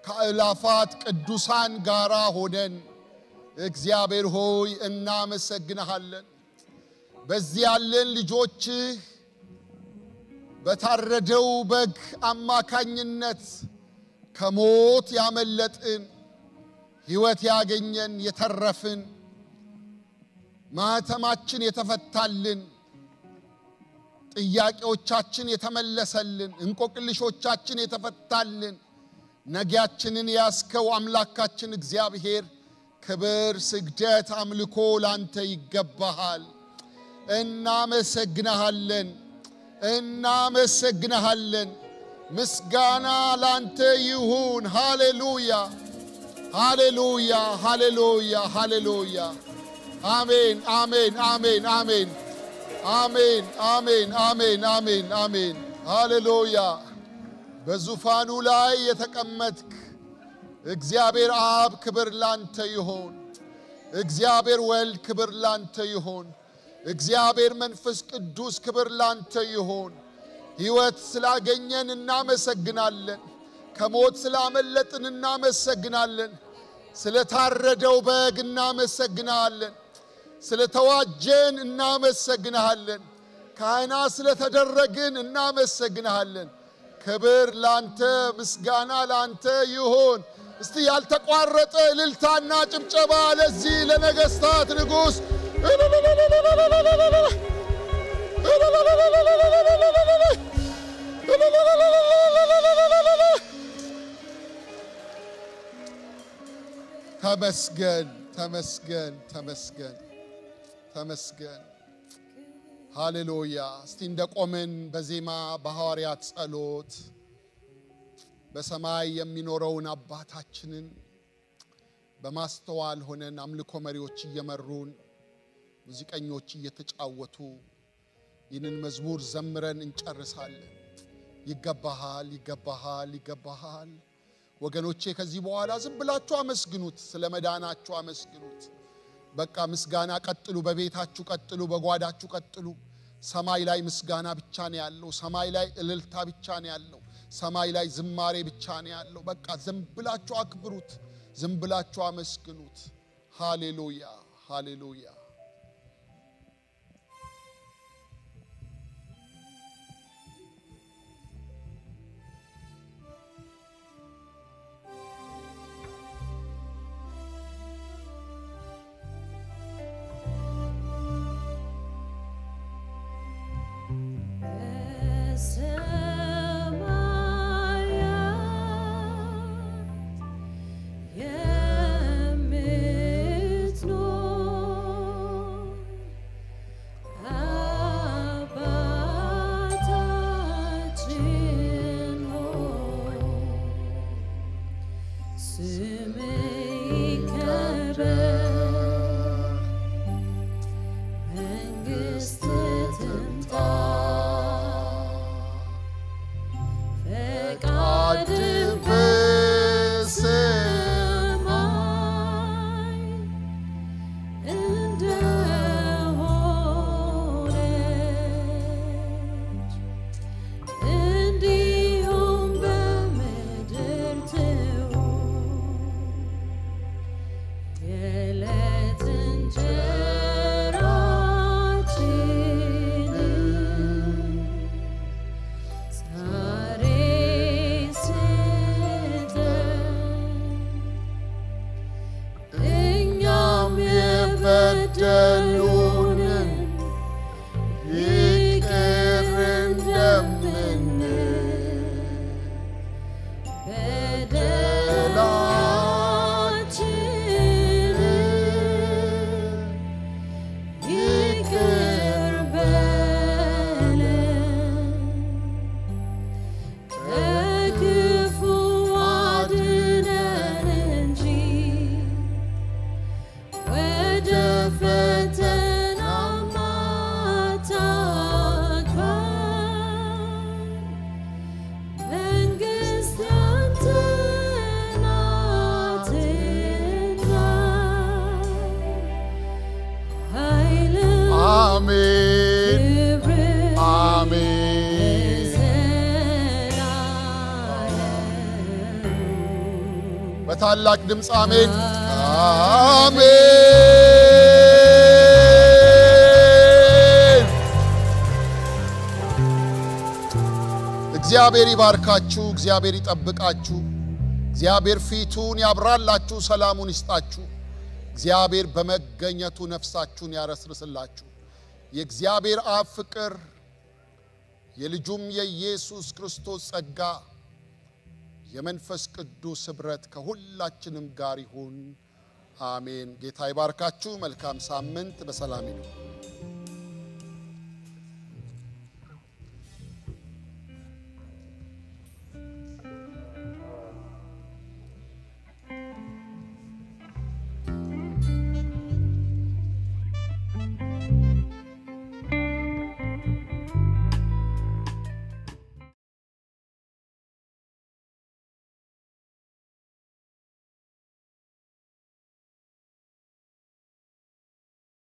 ከአላፋት ቅዱሳን ጋራ ሆነን እግዚአብሔር ሆይ እናመሰግናለን በዚህ ያለን ልጆች በታረደው በግ አማካኝነት ከሞት ያመለጥን ሕይወት ያገኘን የተረፍን ማህተማችን የተፈታልን ጥያቄዎቻችን የተመለሰልን እንቆቅልሾቻችን የተፈታልን ነጊያችንን ያስከው አምላካችን እግዚአብሔር ክብር ስግደት አምልኮ ላንተ ይገባሃል እናመሰግናለን ምስጋና ላንተ ይሁን ሃሌሉያ ሃሌሉያ ሃሌሉያ ሃሌሉያ አሜን አሜን አሜን አሜን አሜን አሜን አሜን አሜን አሜን ሃሌሉያ በዙፋኑ ላይ የተቀመጥክ እግዚአብሔር አብ ክብር ላንተ ይሁን እግዚአብሔር ወልድ ክብር ላንተ ይሁን እግዚአብሔር መንፈስ ቅዱስ ክብር ላንተ ይሁን ሕይወት ስላገኘን እናመሰግናለን ከሞት ስላመለጥን እናመሰግናለን ስለታረደው በግ እናመሰግናለን ስለተዋጀን እናመሰግናለን ካህና ስለተደረግን እናመሰግናለን ክብር ላንተ ምስጋና ላንተ ይሁን እስቲ ያልተቋረጠ እልልታና ጭብጨባ ለዚህ ለነገስታት ንጉስ ተመስገን ተመስገን ተመስገን ተመስገን ሃሌሉያ እስቲ እንደቆምን በዜማ በሐዋርያት ጸሎት በሰማይ የሚኖረውን አባታችንን በማስተዋል ሆነን አምልኮ መሪዎች እየመሩን ሙዚቀኞች እየተጫወቱ ይህንን መዝሙር ዘምረን እንጨርሳለን ይገባሃል ይገባሃል ይገባሃል ወገኖቼ ከዚህ በኋላ ዝም ብላችሁ አመስግኑት ስለመዳናችሁ አመስግኑት በቃ ምስጋና ቀጥሉ በቤታችሁ ቀጥሉ በጓዳችሁ ቀጥሉ ሰማይ ላይ ምስጋና ብቻ ነው ያለው ሰማይ ላይ እልልታ ብቻ ነው ያለው ሰማይ ላይ ዝማሬ ብቻ ነው ያለው በቃ ዝም ብላችሁ አክብሩት ዝም ብላችሁ አመስግኑት ሃሌሉያ ሃሌሉያ Yeah, በታላቅ ድምጽ አሜን አሜን። እግዚአብሔር ይባርካችሁ፣ እግዚአብሔር ይጠብቃችሁ፣ እግዚአብሔር ፊቱን ያብራላችሁ፣ ሰላሙን ይስጣችሁ። እግዚአብሔር በመገኘቱ ነፍሳችሁን ያረስርስላችሁ። የእግዚአብሔር አብ ፍቅር የልጁም የኢየሱስ ክርስቶስ ጸጋ የመንፈስ ቅዱስ ኅብረት ከሁላችንም ጋር ይሁን አሜን። ጌታ ይባርካችሁ። መልካም ሳምንት። በሰላም ይሁን።